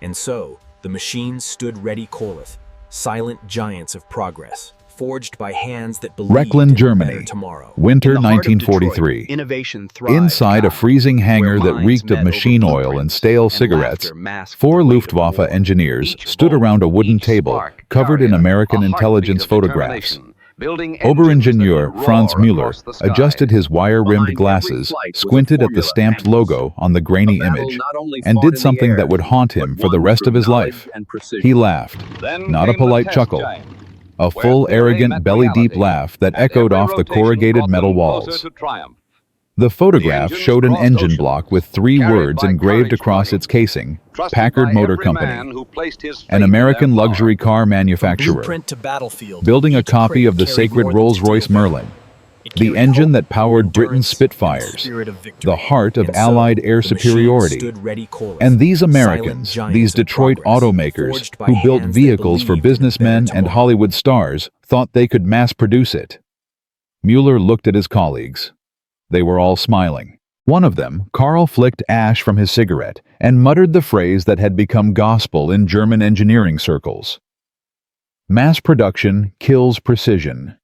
And so, the machines stood ready coleth, silent giants of progress, forged by hands that believed Rechlin, in a Germany, better tomorrow. winter In the heart of 1943. Detroit, innovation thrived, Inside a freezing hangar that minds reeked of met over machine oil and blueprints stale and cigarettes, laughter masked four the weight of Luftwaffe war. engineers Each stood bolt, around a wooden each table spark covered in carried American a intelligence heartbeat of photographs. determination, building engines that Oberingenieur would Franz roar Müller across the skies. adjusted his wire-rimmed Behind every glasses, flight was a squinted at the formula stamped and logo on the grainy a battle image, not only and fought did in the something air, that would haunt him but for the won rest of through his knowledge life. and precision. He laughed, Then not a came the polite test chuckle, giant, a where full, theory arrogant, met belly-deep reality, laugh that and echoed every off the rotation corrugated brought metal them walls. closer to triumph. The photograph engines showed an crossed engine oceans, block with three carried words by engraved courage across floating, its casing, trusted Packard by Motor every Company, man who placed his faith an in their American power. luxury car manufacturer, Blueprint to battlefield, building a each copy crate of the carried sacred more than Rolls-Royce steel Merlin, It the carried engine hope, that powered Britain's endurance, and the Spitfires, spirit of victory. the heart of And so, Allied air the machines superiority. stood ready coleth, And these silent Americans, giants these of Detroit progress, automakers, forged by who built hands that vehicles for believed in a businessmen better and tomorrow. Hollywood stars, thought they could mass-produce it. Mueller looked at his colleagues. They were all smiling. One of them, Carl, flicked ash from his cigarette and muttered the phrase that had become gospel in German engineering circles. Mass production kills precision.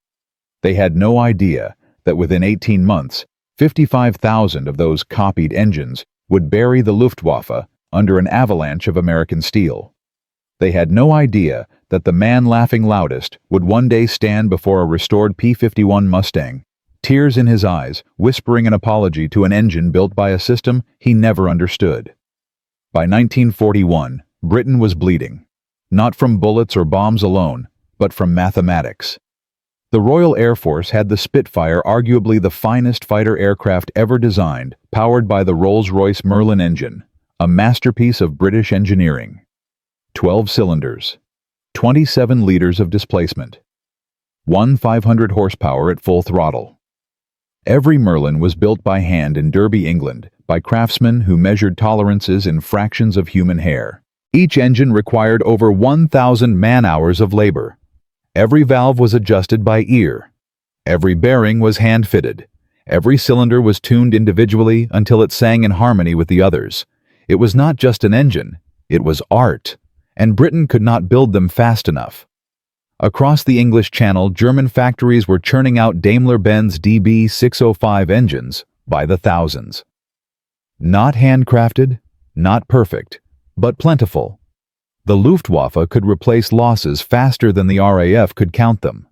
They had no idea that within 18 months, 55,000 of those copied engines would bury the Luftwaffe under an avalanche of American steel. They had no idea that the man laughing loudest would one day stand before a restored P-51 Mustang, tears in his eyes, whispering an apology to an engine built by a system he never understood. By 1941, Britain was bleeding, not from bullets or bombs alone, but from mathematics. The Royal Air Force had the Spitfire, arguably the finest fighter aircraft ever designed, powered by the Rolls-Royce Merlin engine, a masterpiece of British engineering. 12 cylinders, 27 liters of displacement, 500 horsepower at full throttle. Every Merlin was built by hand in Derby, England, by craftsmen who measured tolerances in fractions of human hair. Each engine required over 1,000 man-hours of labor. Every valve was adjusted by ear. Every bearing was hand-fitted. Every cylinder was tuned individually until it sang in harmony with the others. It was not just an engine, it was art, and Britain could not build them fast enough. Across the English Channel, German factories were churning out Daimler-Benz DB605 engines by the thousands. Not handcrafted, not perfect, but plentiful. The Luftwaffe could replace losses faster than the RAF could count them.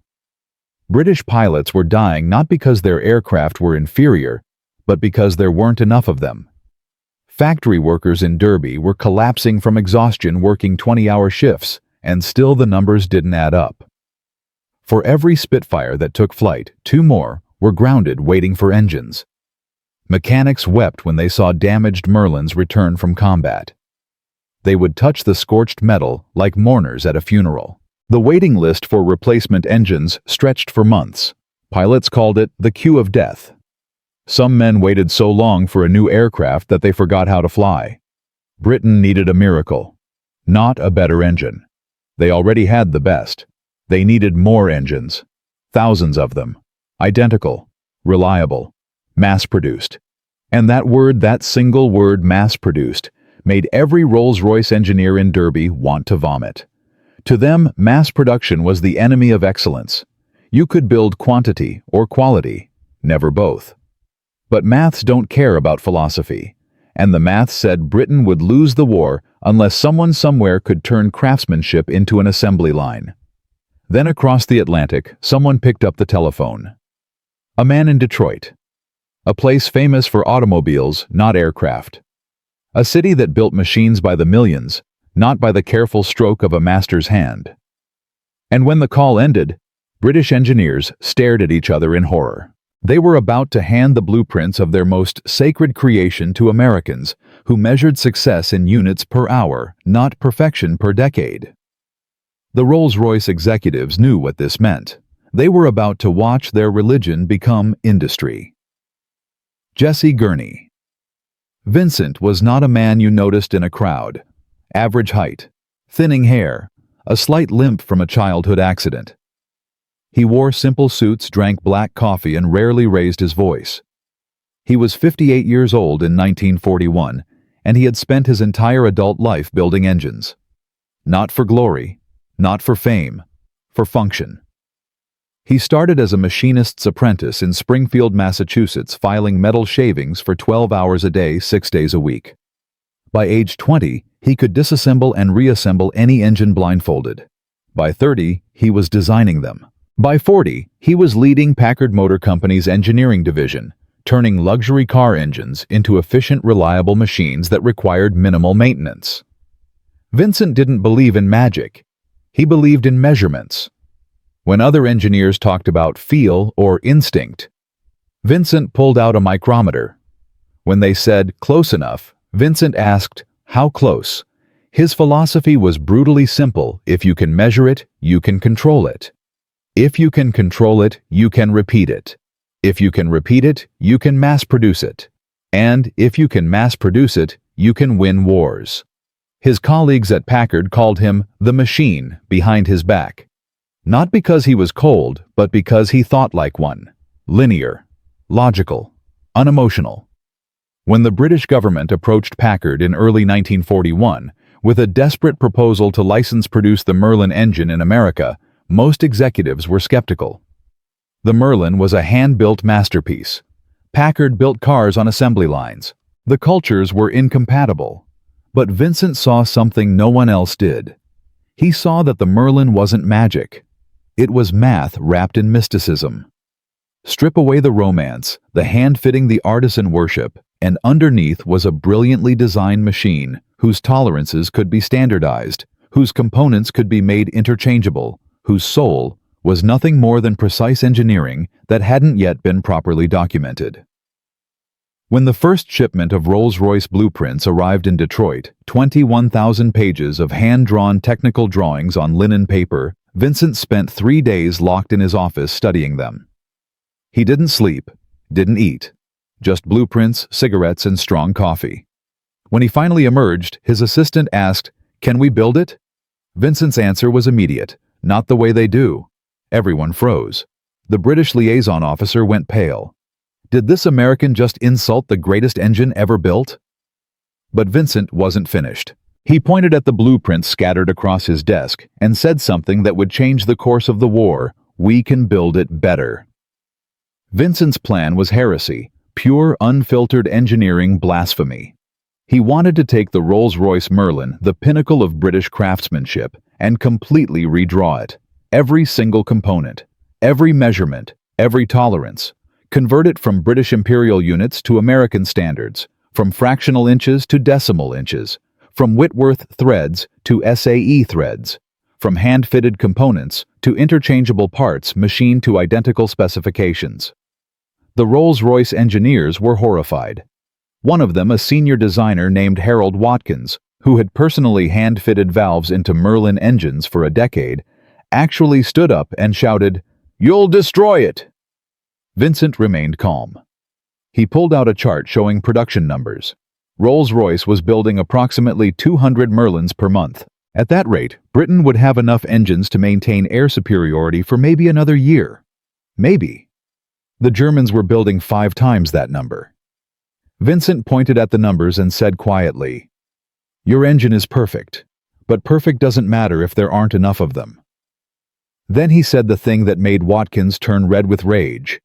British pilots were dying not because their aircraft were inferior, but because there weren't enough of them. Factory workers in Derby were collapsing from exhaustion working 20-hour shifts, and still the numbers didn't add up. For every Spitfire that took flight, 2 more were grounded waiting for engines. Mechanics wept when they saw damaged Merlins return from combat. They would touch the scorched metal like mourners at a funeral. The waiting list for replacement engines stretched for months. Pilots called it the queue of death. Some men waited so long for a new aircraft that they forgot how to fly. Britain needed a miracle, not a better engine. They already had the best. They needed more engines. Thousands of them. Identical, reliable, mass-produced. And that single word, mass-produced, made every Rolls-Royce engineer in Derby want to vomit. To them, mass production was the enemy of excellence. You could build quantity or quality, never both. But maths don't care about philosophy, and the maths said Britain would lose the war unless someone somewhere could turn craftsmanship into an assembly line. Then across the Atlantic, someone picked up the telephone. A man in Detroit, a place famous for automobiles, not aircraft. A city that built machines by the millions, not by the careful stroke of a master's hand. And when the call ended, British engineers stared at each other in horror. They were about to hand the blueprints of their most sacred creation to Americans, who measured success in units per hour, not perfection per decade. The Rolls-Royce executives knew what this meant. They were about to watch their religion become industry. Jesse Gurney. Vincent was not a man you noticed in a crowd. Average height, thinning hair, a slight limp from a childhood accident. He wore simple suits, drank black coffee, and rarely raised his voice. He was 58 years old in 1941, and he had spent his entire adult life building engines. Not for glory, not for fame, for function. He started as a machinist's apprentice in Springfield, Massachusetts, filing metal shavings for 12 hours a day, 6 days a week. By age 20, he could disassemble and reassemble any engine blindfolded. By 30, he was designing them. By 40, he was leading Packard Motor Company's engineering division, turning luxury car engines into efficient, reliable machines that required minimal maintenance. Vincent didn't believe in magic. He believed in measurements. When other engineers talked about feel or instinct, Vincent pulled out a micrometer. When they said close enough, Vincent asked, how close? His philosophy was brutally simple: if you can measure it, you can control it. If you can control it, you can repeat it. If you can repeat it, you can mass-produce it. And if you can mass-produce it, you can win wars. His colleagues at Packard called him the machine behind his back. Not because he was cold, but because he thought like one. Linear, logical, unemotional. When the British government approached Packard in early 1941 with a desperate proposal to license-produce the Merlin engine in America, most executives were skeptical. The Merlin was a hand-built masterpiece. Packard built cars on assembly lines. The cultures were incompatible. But Vincent saw something no one else did. He saw that the Merlin wasn't magic. It was math wrapped in mysticism. Strip away the romance, the hand-fitting, the artisan worship, and underneath was a brilliantly designed machine whose tolerances could be standardized, whose components could be made interchangeable, whose soul was nothing more than precise engineering that hadn't yet been properly documented. When the first shipment of Rolls-Royce blueprints arrived in Detroit, 21,000 pages of hand-drawn technical drawings on linen paper, Vincent spent 3 days locked in his office studying them. He didn't sleep, didn't eat, just blueprints, cigarettes, and strong coffee. When he finally emerged, his assistant asked, "Can we build it?" Vincent's answer was immediate. Not the way they do. Everyone froze. The British liaison officer went pale. Did this American just insult the greatest engine ever built? But Vincent wasn't finished. He pointed at the blueprints scattered across his desk and said something that would change the course of the war: "We can build it better." Vincent's plan was heresy, pure, unfiltered engineering blasphemy. He wanted to take the Rolls-Royce Merlin, the pinnacle of British craftsmanship, and completely redraw it. Every single component, every measurement, every tolerance. Convert it from British imperial units to American standards, from fractional inches to decimal inches, from Whitworth threads to SAE threads, from hand-fitted components to interchangeable parts machined to identical specifications. The Rolls-Royce engineers were horrified. One of them, a senior designer named Harold Watkins, who had personally hand-fitted valves into Merlin engines for a decade, actually stood up and shouted, "You'll destroy it!" Vincent remained calm. He pulled out a chart showing production numbers. Rolls-Royce was building approximately 200 Merlins per month. At that rate, Britain would have enough engines to maintain air superiority for maybe another year. Maybe. The Germans were building 5 times that number. Vincent pointed at the numbers and said quietly, "Your engine is perfect, but perfect doesn't matter if there aren't enough of them." Then he said the thing that made Watkins turn red with rage.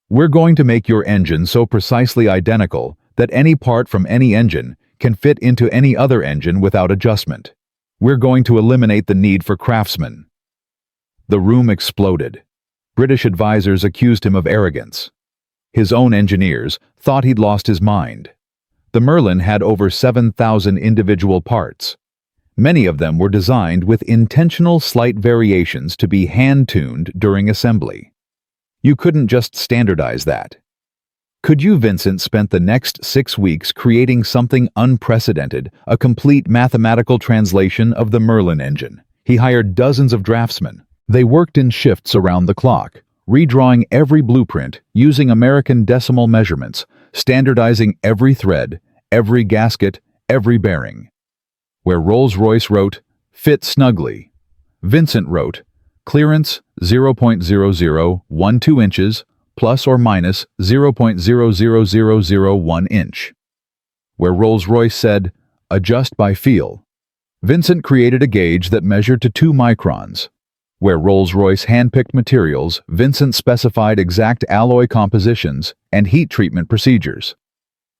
"We're going to make your engine so precisely identical that any part from any engine can fit into any other engine without adjustment. We're going to eliminate the need for craftsmen." The room exploded. British advisors accused him of arrogance. His own engineers thought he'd lost his mind. The Merlin had over 7,000 individual parts. Many of them were designed with intentional slight variations to be hand-tuned during assembly. You couldn't just standardize that. Could you? Vincent spent the next 6 weeks creating something unprecedented, a complete mathematical translation of the Merlin engine. He hired dozens of draftsmen. They worked in shifts around the clock, redrawing every blueprint using American decimal measurements, standardizing every thread, every gasket, every bearing. Where Rolls-Royce wrote, "Fit snugly," Vincent wrote, "Clearance 0.0012 inches, plus or minus 0.00001 inch." Where Rolls-Royce said, "Adjust by feel," Vincent created a gauge that measured to 2 microns. Where Rolls-Royce handpicked materials, Vincent specified exact alloy compositions and heat treatment procedures.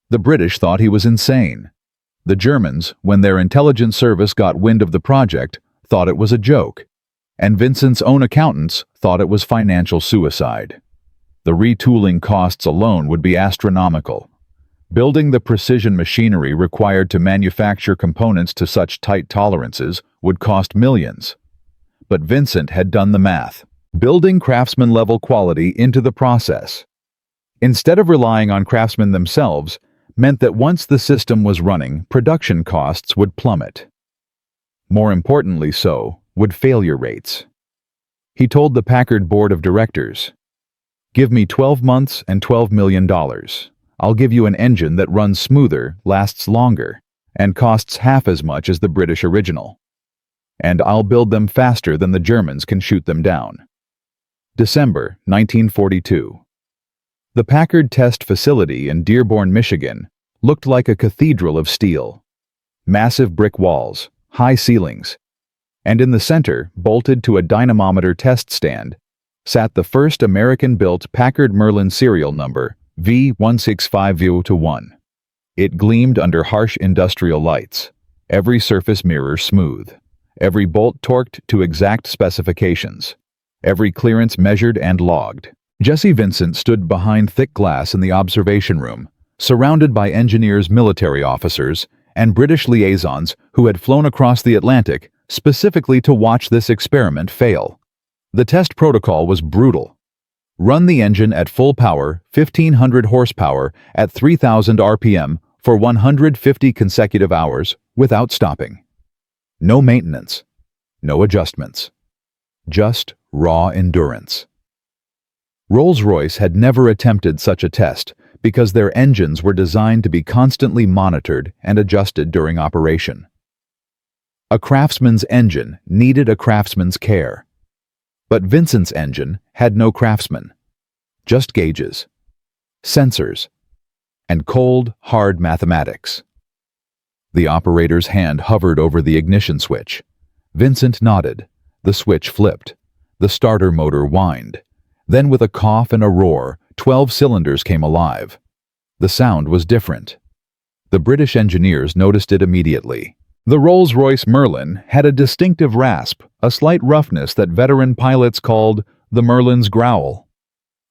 The British thought he was insane. The Germans, when their intelligence service got wind of the project, thought it was a joke. And Vincent's own accountants thought it was financial suicide. The retooling costs alone would be astronomical. Building the precision machinery required to manufacture components to such tight tolerances would cost millions. But Vincent had done the math, building craftsman-level quality into the process. Instead of relying on craftsmen themselves, meant that once the system was running, production costs would plummet. More importantly so, would failure rates. He told the Packard board of directors, "Give me 12 months and $12 million. I'll give you an engine that runs smoother, lasts longer, and costs half as much as the British original. And I'll build them faster than the Germans can shoot them down." December 1942. The Packard test facility in Dearborn, Michigan, looked like a cathedral of steel. Massive brick walls, high ceilings, and in the center, bolted to a dynamometer test stand, sat the first American-built Packard Merlin serial number, V165V1. It gleamed under harsh industrial lights, every surface mirror smooth, every bolt torqued to exact specifications, every clearance measured and logged. Jesse Vincent stood behind thick glass in the observation room, surrounded by engineers, military officers, and British liaisons who had flown across the Atlantic specifically to watch this experiment fail. The test protocol was brutal. Run the engine at full power, 1,500 horsepower, at 3,000 RPM for 150 consecutive hours without stopping. No maintenance, no adjustments. Just raw endurance. Rolls-Royce had never attempted such a test because their engines were designed to be constantly monitored and adjusted during operation. A craftsman's engine needed a craftsman's care. But Vincent's engine had no craftsman, just gauges, sensors, and cold, hard mathematics. The operator's hand hovered over the ignition switch. Vincent nodded. The switch flipped. The starter motor whined. Then with a cough and a roar, 12 cylinders came alive. The sound was different. The British engineers noticed it immediately. The Rolls-Royce Merlin had a distinctive rasp, a slight roughness that veteran pilots called the Merlin's growl.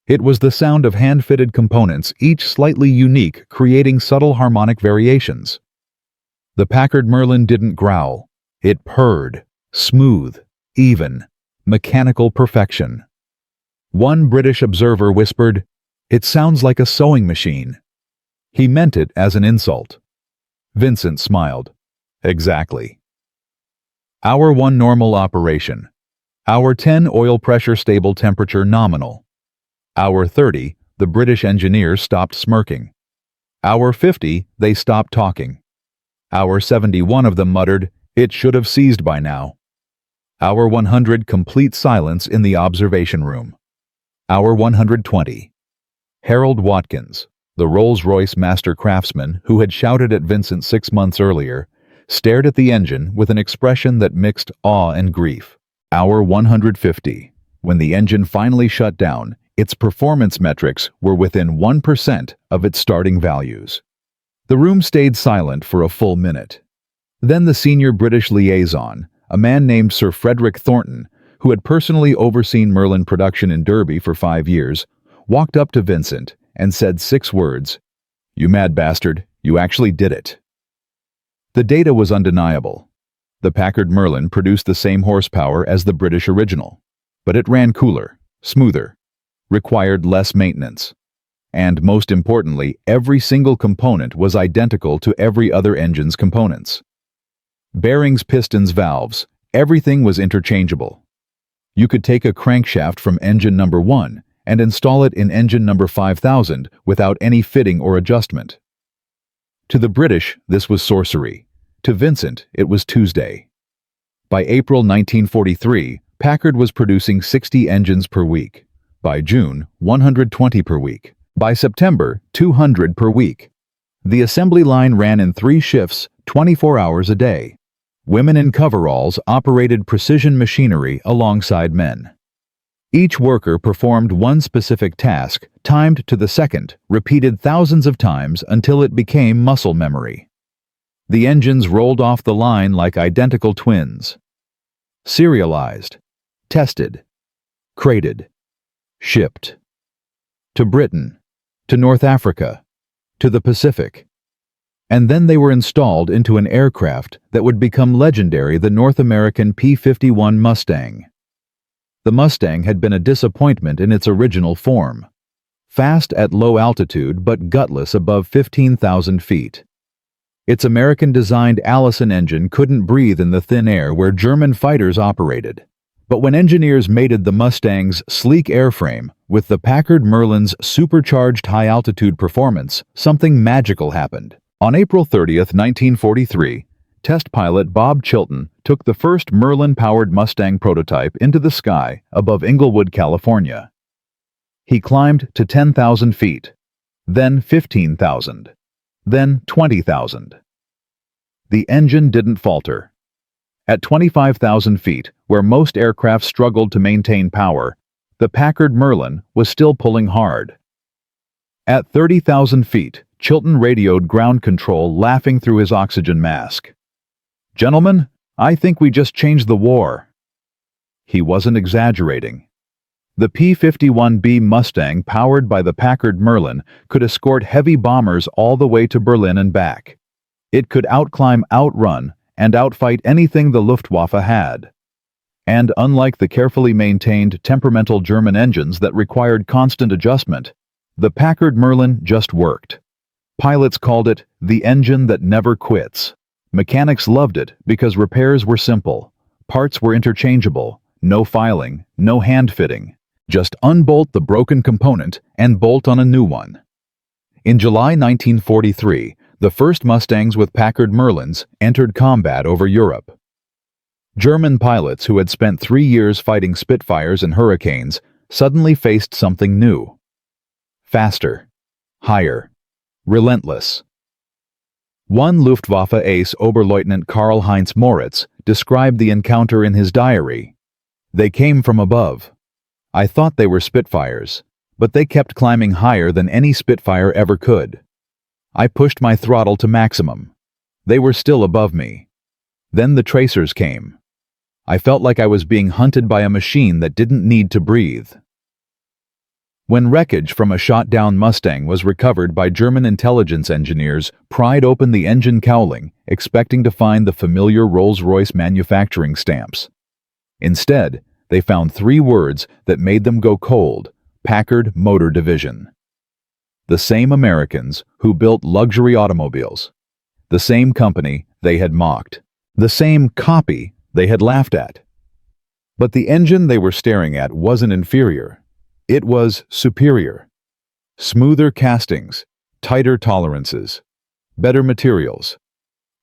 It was the sound of hand-fitted components, each slightly unique, creating subtle harmonic variations. The Packard Merlin didn't growl. It purred, smooth, even, mechanical perfection. One British observer whispered, "It sounds like a sewing machine." He meant it as an insult. Vincent smiled. Exactly. Hour 1 normal operation. Hour 10 oil pressure stable temperature nominal. Hour 30, the British engineers stopped smirking. Hour 50, they stopped talking. Hour 71 of them muttered, "It should have seized by now." Hour 100, complete silence in the observation room. Hour 120. Harold Watkins, the Rolls-Royce master craftsman who had shouted at Vincent 6 months earlier, stared at the engine with an expression that mixed awe and grief. Hour 150. When the engine finally shut down, its performance metrics were within 1% of its starting values. The room stayed silent for a full minute. Then the senior British liaison, a man named Sir Frederick Thornton, who had personally overseen Merlin production in Derby for 5 years, walked up to Vincent and said 6 words, "You mad bastard, you actually did it." The data was undeniable. The Packard Merlin produced the same horsepower as the British original, but it ran cooler, smoother, required less maintenance. And most importantly, every single component was identical to every other engine's components. Bearings, pistons, valves, everything was interchangeable. You could take a crankshaft from engine number 1 and install it in engine number 5000 without any fitting or adjustment. To the British, this was sorcery. To Vincent, it was Tuesday. By April 1943, Packard was producing 60 engines per week. By June, 120 per week. By September, 200 per week. The assembly line ran in 3 shifts, 24 hours a day. Women in coveralls operated precision machinery alongside men. Each worker performed one specific task, timed to the second, repeated thousands of times until it became muscle memory. The engines rolled off the line like identical twins. Serialized, tested, crated, shipped. To Britain, to North Africa, to the Pacific. And then they were installed into an aircraft that would become legendary, the North American P-51 Mustang. The Mustang had been a disappointment in its original form. Fast at low altitude but gutless above 15,000 feet. Its American-designed Allison engine couldn't breathe in the thin air where German fighters operated. But when engineers mated the Mustang's sleek airframe with the Packard Merlin's supercharged high-altitude performance, something magical happened. On April 30, 1943, test pilot Bob Chilton took the first Merlin-powered Mustang prototype into the sky above Inglewood, California. He climbed to 10,000 feet, then 15,000, then 20,000. The engine didn't falter. At 25,000 feet, where most aircraft struggled to maintain power, the Packard Merlin was still pulling hard. At 30,000 feet, Chilton radioed ground control, laughing through his oxygen mask. "Gentlemen, I think we just changed the war." He wasn't exaggerating. The P-51B Mustang, powered by the Packard Merlin, could escort heavy bombers all the way to Berlin and back. It could outclimb, outrun, and outfight anything the Luftwaffe had. And unlike the carefully maintained, temperamental German engines that required constant adjustment, the Packard Merlin just worked. Pilots called it the engine that never quits. Mechanics loved it because repairs were simple. Parts were interchangeable. No filing, no hand fitting. Just unbolt the broken component and bolt on a new one. In July 1943, the first Mustangs with Packard Merlins entered combat over Europe. German pilots who had spent 3 years fighting Spitfires and Hurricanes suddenly faced something new. Faster, higher, relentless. One Luftwaffe ace, Oberleutnant Karl-Heinz Moritz, described the encounter in his diary. "They came from above. I thought they were Spitfires, but they kept climbing higher than any Spitfire ever could. I pushed my throttle to maximum. They were still above me. Then the tracers came. I felt like I was being hunted by a machine that didn't need to breathe." When wreckage from a shot-down Mustang was recovered by German intelligence engineers, pried open the engine cowling, expecting to find the familiar Rolls-Royce manufacturing stamps. Instead, they found 3 words that made them go cold: Packard Motor Division. The same Americans who built luxury automobiles. The same company they had mocked. The same copy they had laughed at. But the engine they were staring at wasn't inferior. It was superior. Smoother castings, tighter tolerances, better materials,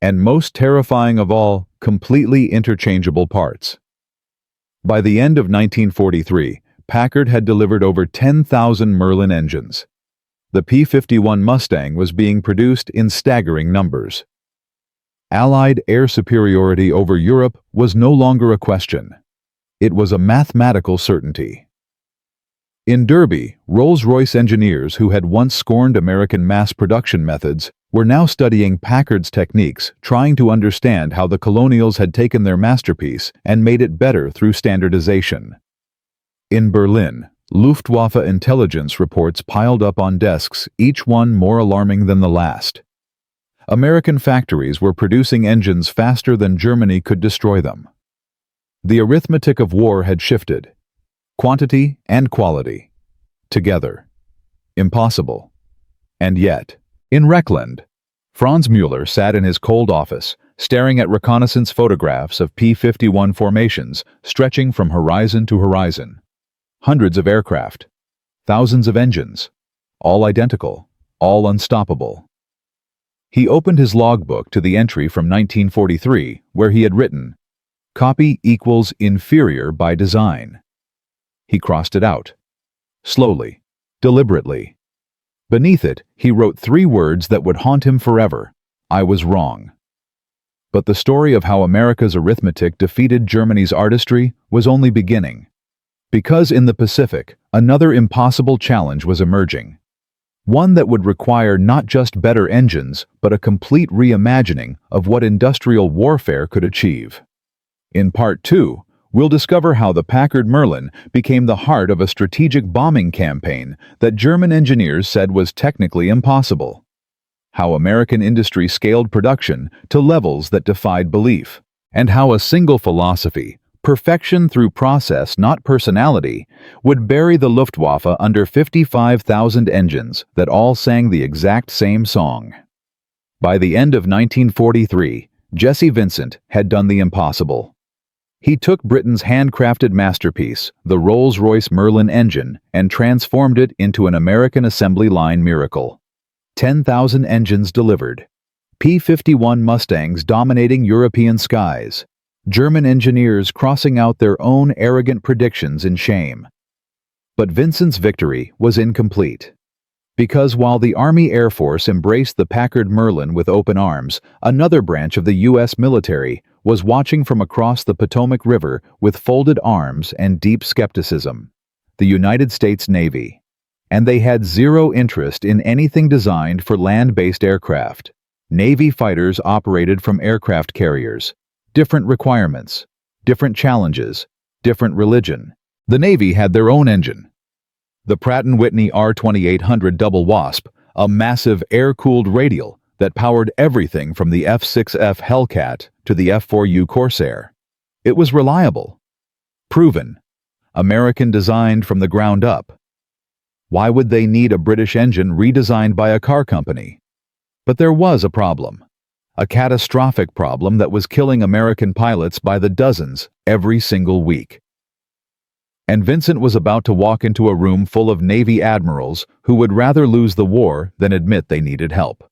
and most terrifying of all, completely interchangeable parts. By the end of 1943, Packard had delivered over 10,000 Merlin engines. The P-51 Mustang was being produced in staggering numbers. Allied air superiority over Europe was no longer a question. It was a mathematical certainty. In Derby, Rolls-Royce engineers who had once scorned American mass production methods were now studying Packard's techniques, trying to understand how the colonials had taken their masterpiece and made it better through standardization. In Berlin, Luftwaffe intelligence reports piled up on desks, each one more alarming than the last. American factories were producing engines faster than Germany could destroy them. The arithmetic of war had shifted. Quantity and quality. Together. Impossible. And yet, in Reckland, Franz Mueller sat in his cold office, staring at reconnaissance photographs of P-51 formations stretching from horizon to horizon. Hundreds of aircraft. Thousands of engines. All identical. All unstoppable. He opened his logbook to the entry from 1943, where he had written, "Copy equals inferior by design." He crossed it out. Slowly, deliberately. Beneath it, he wrote 3 words that would haunt him forever: "I was wrong." But the story of how America's arithmetic defeated Germany's artistry was only beginning. Because in the Pacific, another impossible challenge was emerging. One that would require not just better engines, but a complete reimagining of what industrial warfare could achieve. In Part 2, we'll discover how the Packard Merlin became the heart of a strategic bombing campaign that German engineers said was technically impossible. How American industry scaled production to levels that defied belief, and how a single philosophy, perfection through process, not personality, would bury the Luftwaffe under 55,000 engines that all sang the exact same song. By the end of 1943, Jesse Vincent had done the impossible. He took Britain's handcrafted masterpiece, the Rolls-Royce Merlin engine, and transformed it into an American assembly line miracle. 10,000 engines delivered. P-51 Mustangs dominating European skies. German engineers crossing out their own arrogant predictions in shame. But Vincent's victory was incomplete. Because while the Army Air Force embraced the Packard Merlin with open arms, another branch of the U.S. military was watching from across the Potomac River with folded arms and deep skepticism: the United States Navy. And they had zero interest in anything designed for land-based aircraft. Navy fighters operated from aircraft carriers. Different requirements, different challenges, different religion. The Navy had their own engine. The Pratt & Whitney R2800 Double Wasp, a massive air-cooled radial that powered everything from the F-6F Hellcat to the F-4U Corsair. It was reliable, proven, American-designed from the ground up. Why would they need a British engine redesigned by a car company? But there was a problem. A catastrophic problem that was killing American pilots by the dozens every single week. And Vincent was about to walk into a room full of Navy admirals who would rather lose the war than admit they needed help.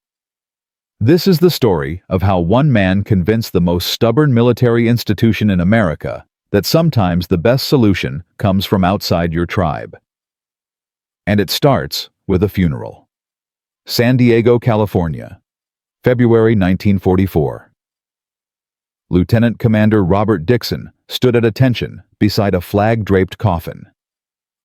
This is the story of how one man convinced the most stubborn military institution in America that sometimes the best solution comes from outside your tribe. And it starts with a funeral. San Diego, California. February 1944. Lieutenant Commander Robert Dixon stood at attention beside a flag-draped coffin.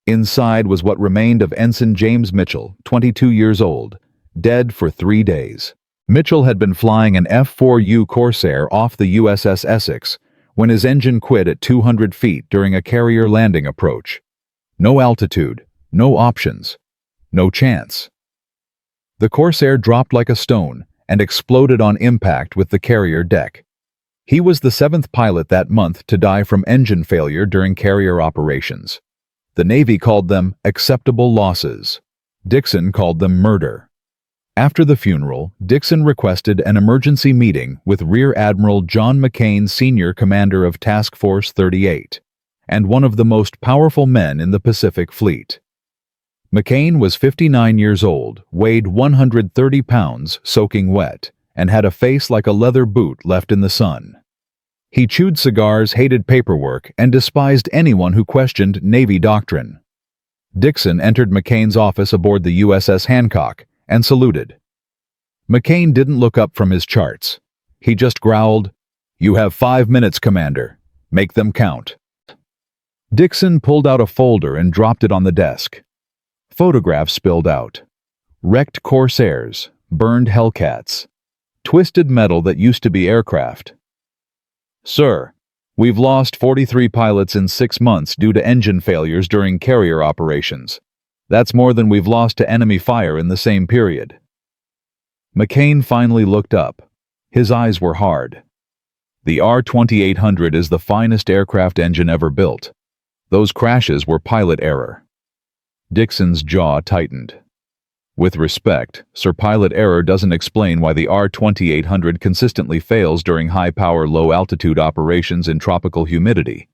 Inside was what remained of Ensign James Mitchell, 22 years old, dead for 3 days. Mitchell had been flying an F-4U Corsair off the USS Essex when his engine quit at 200 feet during a carrier landing approach. No altitude, no options, no chance. The Corsair dropped like a stone and exploded on impact with the carrier deck. He was the 7th pilot that month to die from engine failure during carrier operations. The Navy called them acceptable losses. Dixon called them murder. After the funeral, Dixon requested an emergency meeting with Rear Admiral John McCain, Sr., commander of Task Force 38, and one of the most powerful men in the Pacific Fleet. McCain was 59 years old, weighed 130 pounds, soaking wet, and had a face like a leather boot left in the sun. He chewed cigars, hated paperwork, and despised anyone who questioned Navy doctrine. Dixon entered McCain's office aboard the USS Hancock and saluted. McCain didn't look up from his charts. He just growled, "You have 5 minutes, Commander. Make them count." Dixon pulled out a folder and dropped it on the desk. Photographs spilled out. Wrecked Corsairs, burned Hellcats, twisted metal that used to be aircraft. "Sir, we've lost 43 pilots in 6 months due to engine failures during carrier operations. That's more than we've lost to enemy fire in the same period." McCain finally looked up. His eyes were hard. "The R-2800 is the finest aircraft engine ever built. Those crashes were pilot error." Dixon's jaw tightened. "With respect, Sir, pilot error doesn't explain why the R-2800 consistently fails during high-power, low-altitude operations in tropical humidity.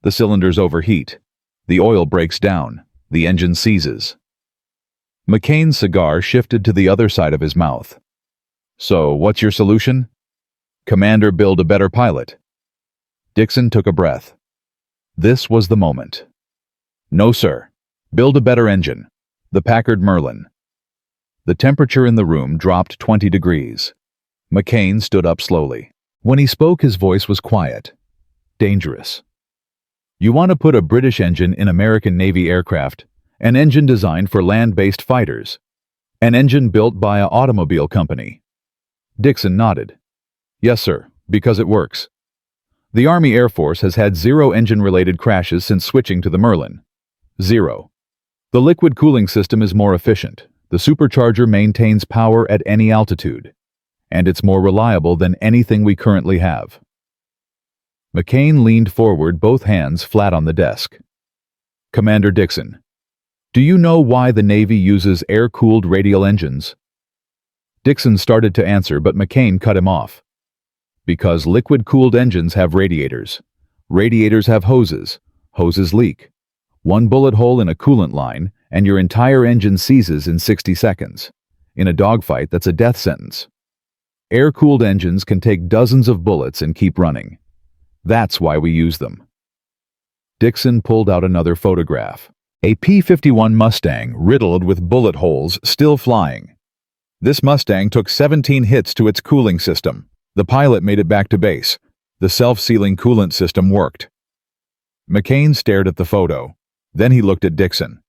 The cylinders overheat. The oil breaks down. The engine seizes." McCain's cigar shifted to the other side of his mouth. "So, what's your solution?" "Commander, build a better pilot." Dixon took a breath. This was the moment. "No, sir. Build a better engine. The Packard Merlin." The temperature in the room dropped 20 degrees. McCain stood up slowly. When he spoke, his voice was quiet. Dangerous. You want to put a British engine in American Navy aircraft, an engine designed for land-based fighters, an engine built by an automobile company. Dixon nodded. Yes, sir, because it works. The Army Air Force has had 0 engine-related crashes since switching to the Merlin. 0. The liquid cooling system is more efficient. The supercharger maintains power at any altitude, and it's more reliable than anything we currently have. McCain leaned forward, both hands flat on the desk. Commander Dixon, do you know why the Navy uses air-cooled radial engines? Dixon started to answer, but McCain cut him off. Because liquid-cooled engines have radiators. Radiators have hoses. Hoses leak. One bullet hole in a coolant line, and your entire engine seizes in 60 seconds. In a dogfight, that's a death sentence. Air-cooled engines can take dozens of bullets and keep running. That's why we use them. Dixon pulled out another photograph. A P-51 Mustang riddled with bullet holes still flying. This Mustang took 17 hits to its cooling system. The pilot made it back to base. The self-sealing coolant system worked. McCain stared at the photo. Then he looked at Dixon.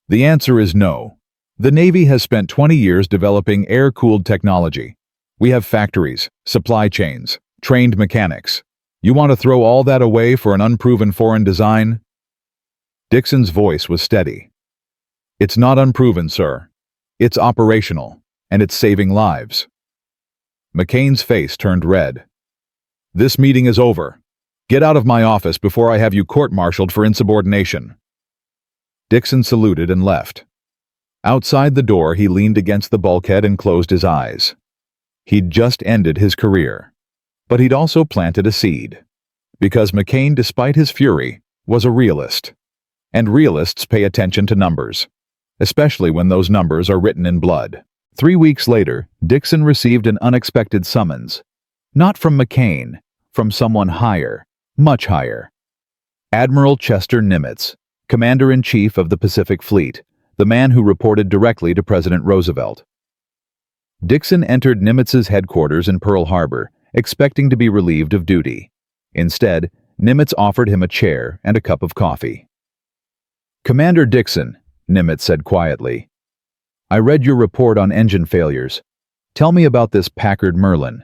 The answer is no. The Navy has spent 20 years developing air-cooled technology. We have factories, supply chains, trained mechanics. You want to throw all that away for an unproven foreign design? Dixon's voice was steady. It's not unproven, sir. It's operational, and it's saving lives. McCain's face turned red. This meeting is over. Get out of my office before I have you court-martialed for insubordination. Dixon saluted and left. Outside the door, he leaned against the bulkhead and closed his eyes. He'd just ended his career. But he'd also planted a seed. Because McCain, despite his fury, was a realist. And realists pay attention to numbers, especially when those numbers are written in blood. 3 weeks later, Dixon received an unexpected summons. Not from McCain, from someone higher, much higher. Admiral Chester Nimitz, Commander-in-Chief of the Pacific Fleet, the man who reported directly to President Roosevelt. Dixon entered Nimitz's headquarters in Pearl Harbor, expecting to be relieved of duty. Instead, Nimitz offered him a chair and a cup of coffee. Commander Dixon, Nimitz said quietly, I read your report on engine failures. Tell me about this Packard Merlin.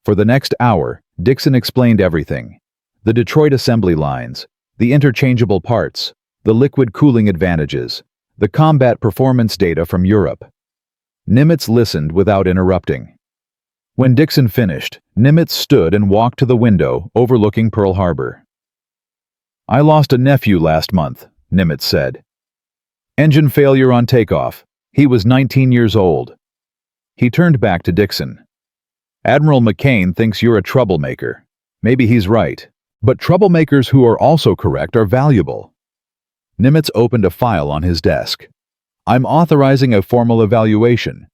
For the next hour, Dixon explained everything. The Detroit assembly lines, the interchangeable parts, the liquid cooling advantages, the combat performance data from Europe. Nimitz listened without interrupting. When Dixon finished, Nimitz stood and walked to the window overlooking Pearl Harbor. I lost a nephew last month, Nimitz said. Engine failure on takeoff. He was 19 years old. He turned back to Dixon. Admiral McCain thinks you're a troublemaker. Maybe he's right. But troublemakers who are also correct are valuable. Nimitz opened a file on his desk. I'm authorizing a formal evaluation.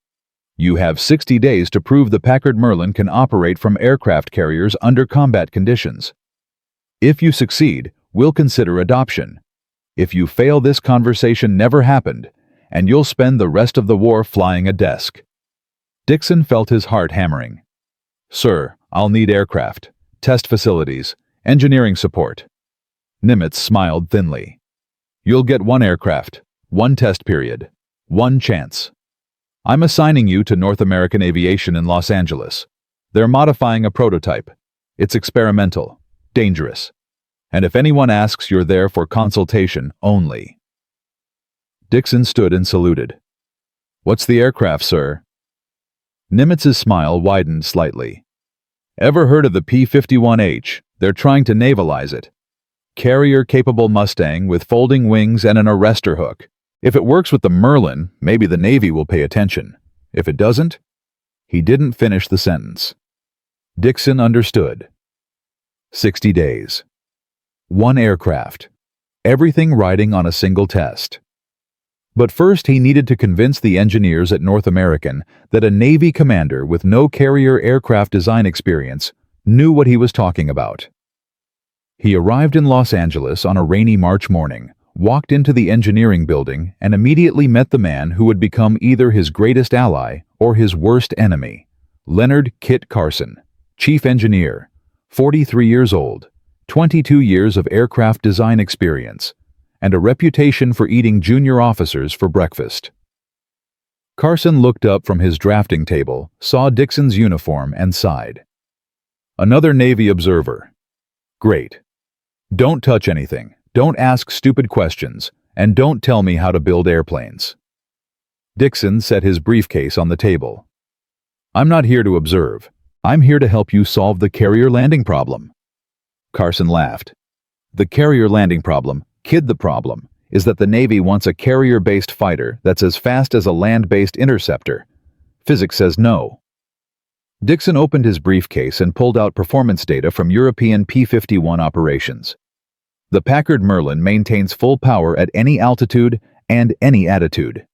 You have 60 days to prove the Packard Merlin can operate from aircraft carriers under combat conditions. If you succeed, we'll consider adoption. If you fail, this conversation never happened, and you'll spend the rest of the war flying a desk. Dixon felt his heart hammering. Sir, I'll need aircraft, test facilities, engineering support. Nimitz smiled thinly. You'll get 1 aircraft, 1 test period, 1 chance. I'm assigning you to North American Aviation in Los Angeles. They're modifying a prototype. It's experimental, dangerous. And if anyone asks, you're there for consultation only. Dixon stood and saluted. What's the aircraft, sir? Nimitz's smile widened slightly. Ever heard of the P-51H? They're trying to navalize it. Carrier-capable Mustang with folding wings and an arrestor hook. If it works with the Merlin, maybe the Navy will pay attention. If it doesn't, he didn't finish the sentence. Dixon understood. 60 days. 1 aircraft. Everything riding on a single test. But first he needed to convince the engineers at North American that a Navy commander with no carrier aircraft design experience knew what he was talking about. He arrived in Los Angeles on a rainy March morning, walked into the engineering building and immediately met the man who would become either his greatest ally or his worst enemy. Leonard Kit Carson, chief engineer, 43 years old, 22 years of aircraft design experience, and a reputation for eating junior officers for breakfast. Carson looked up from his drafting table, saw Dixon's uniform, and sighed. Another Navy observer. Great. Don't touch anything, don't ask stupid questions, and don't tell me how to build airplanes. Dixon set his briefcase on the table. I'm not here to observe. I'm here to help you solve the carrier landing problem. Carson laughed. The carrier landing problem, kid, the problem is that the Navy wants a carrier-based fighter that's as fast as a land-based interceptor. Physics says no. Dixon opened his briefcase and pulled out performance data from European P-51 operations. The Packard Merlin maintains full power at any altitude and any attitude,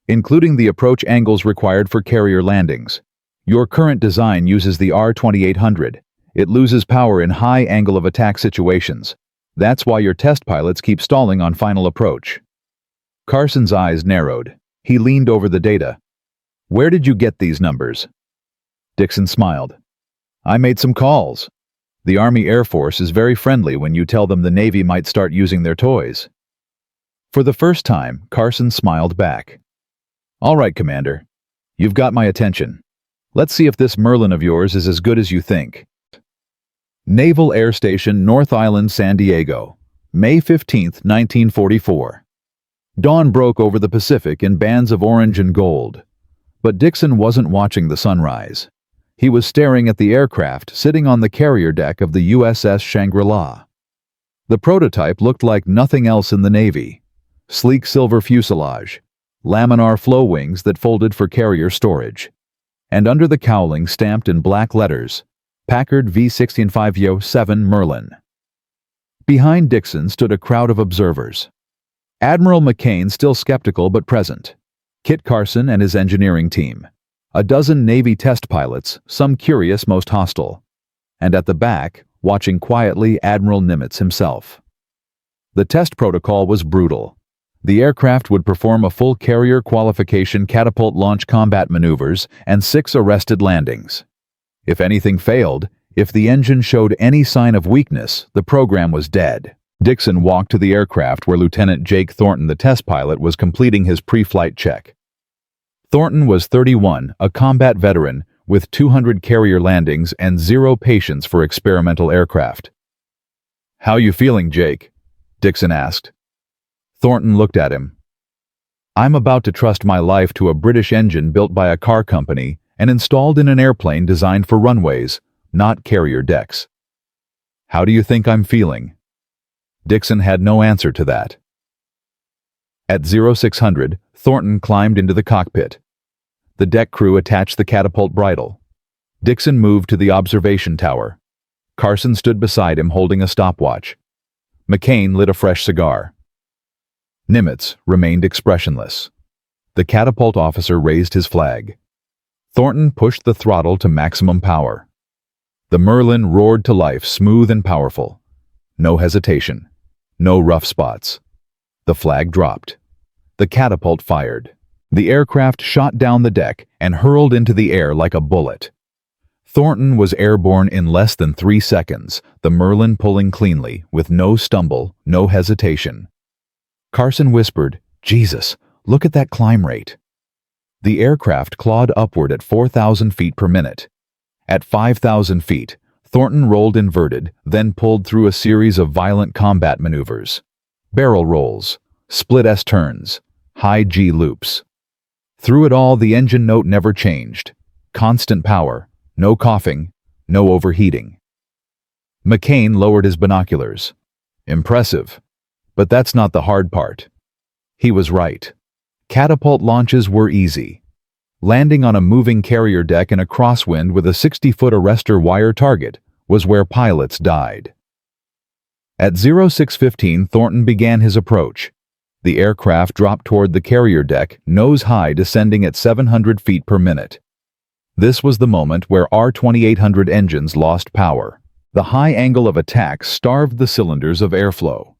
including the approach angles required for carrier landings. Your current design uses the R2800. It loses power in high angle of attack situations. That's why your test pilots keep stalling on final approach. Carson's eyes narrowed. He leaned over the data. Where did you get these numbers? Dixon smiled. I made some calls. The Army Air Force is very friendly when you tell them the Navy might start using their toys. For the first time, Carson smiled back. All right, Commander. You've got my attention. Let's see if this Merlin of yours is as good as you think. Naval Air Station, North Island, San Diego, May 15, 1944. Dawn broke over the Pacific in bands of orange and gold. But Dixon wasn't watching the sunrise. He was staring at the aircraft sitting on the carrier deck of the USS Shangri-La. The prototype looked like nothing else in the Navy. Sleek silver fuselage, laminar flow wings that folded for carrier storage, and under the cowling stamped in black letters, Packard V16507 Merlin. Behind Dixon stood a crowd of observers. Admiral McCain still skeptical but present. Kit Carson and his engineering team. A dozen Navy test pilots, some curious, most hostile. And at the back, watching quietly, Admiral Nimitz himself. The test protocol was brutal. The aircraft would perform a full carrier qualification catapult launch combat maneuvers and 6 arrested landings. If anything failed, if the engine showed any sign of weakness, the program was dead. Dixon walked to the aircraft where Lieutenant Jake Thornton, the test pilot, was completing his pre-flight check. Thornton was 31, a combat veteran, with 200 carrier landings and 0 patience for experimental aircraft. How you feeling, Jake? Dixon asked. Thornton looked at him. I'm about to trust my life to a British engine built by a car company and installed in an airplane designed for runways, not carrier decks. How do you think I'm feeling? Dixon had no answer to that. At 0600, Thornton climbed into the cockpit. The deck crew attached the catapult bridle. Dixon moved to the observation tower. Carson stood beside him holding a stopwatch. McCain lit a fresh cigar. Nimitz remained expressionless. The catapult officer raised his flag. Thornton pushed the throttle to maximum power. The Merlin roared to life, smooth and powerful. No hesitation. No rough spots. The flag dropped. The catapult fired. The aircraft shot down the deck and hurled into the air like a bullet. Thornton was airborne in less than 3 seconds, the Merlin pulling cleanly, with no stumble, no hesitation. Carson whispered, Jesus, look at that climb rate. The aircraft clawed upward at 4,000 feet per minute. At 5,000 feet, Thornton rolled inverted, then pulled through a series of violent combat maneuvers. Barrel rolls, split S-turns, high G loops. Through it all, the engine note never changed. Constant power, no coughing, no overheating. McCain lowered his binoculars. Impressive. But that's not the hard part. He was right. Catapult launches were easy. Landing on a moving carrier deck in a crosswind with a 60-foot arrestor wire target was where pilots died. At 0615, Thornton began his approach. The aircraft dropped toward the carrier deck, nose high, descending at 700 feet per minute. This was the moment where R2800 engines lost power. The high angle of attack starved the cylinders of airflow.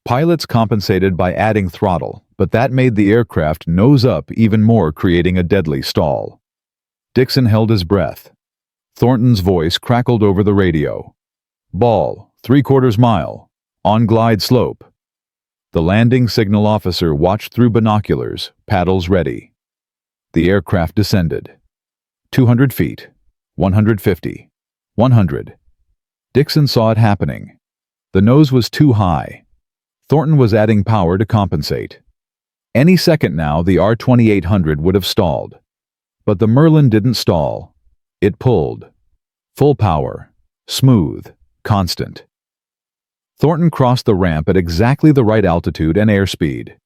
Pilots compensated by adding throttle, but that made the aircraft nose up even more, creating a deadly stall. Dixon held his breath. Thornton's voice crackled over the radio. "Ball, 3/4 mile. On glide slope." The landing signal officer watched through binoculars, paddles ready. The aircraft descended. 200 feet. 150. 100. Dixon saw it happening. The nose was too high. Thornton was adding power to compensate. Any second now, the R-2800 would have stalled. But the Merlin didn't stall. It pulled. Full power. Smooth. Constant. Thornton crossed the ramp at exactly the right altitude and airspeed.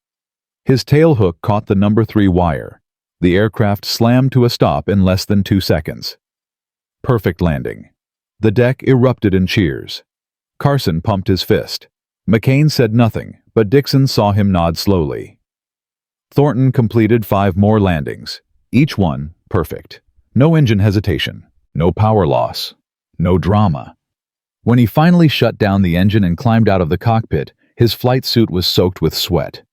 His tail hook caught the number 3 wire. The aircraft slammed to a stop in less than 2 seconds. Perfect landing. The deck erupted in cheers. Carson pumped his fist. McCain said nothing, but Dixon saw him nod slowly. Thornton completed 5 more landings, each one perfect. No engine hesitation, no power loss, no drama. When he finally shut down the engine and climbed out of the cockpit, his flight suit was soaked with sweat.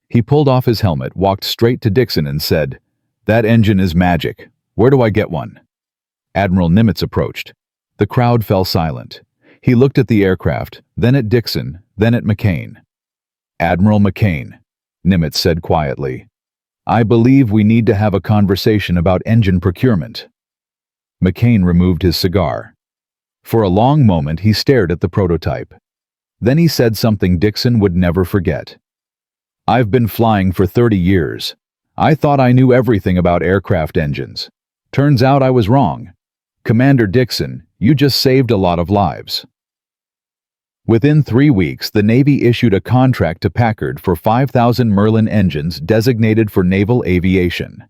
He pulled off his helmet, walked straight to Dixon and said, "That engine is magic. Where do I get one?" Admiral Nimitz approached. The crowd fell silent. He looked at the aircraft, then at Dixon, then at McCain. "Admiral McCain," Nimitz said quietly, "I believe we need to have a conversation about engine procurement." McCain removed his cigar. For a long moment he stared at the prototype. Then he said something Dixon would never forget. "I've been flying for 30 years. I thought I knew everything about aircraft engines. Turns out I was wrong. Commander Dixon, you just saved a lot of lives." Within 3 weeks, the Navy issued a contract to Packard for 5,000 Merlin engines designated for naval aviation.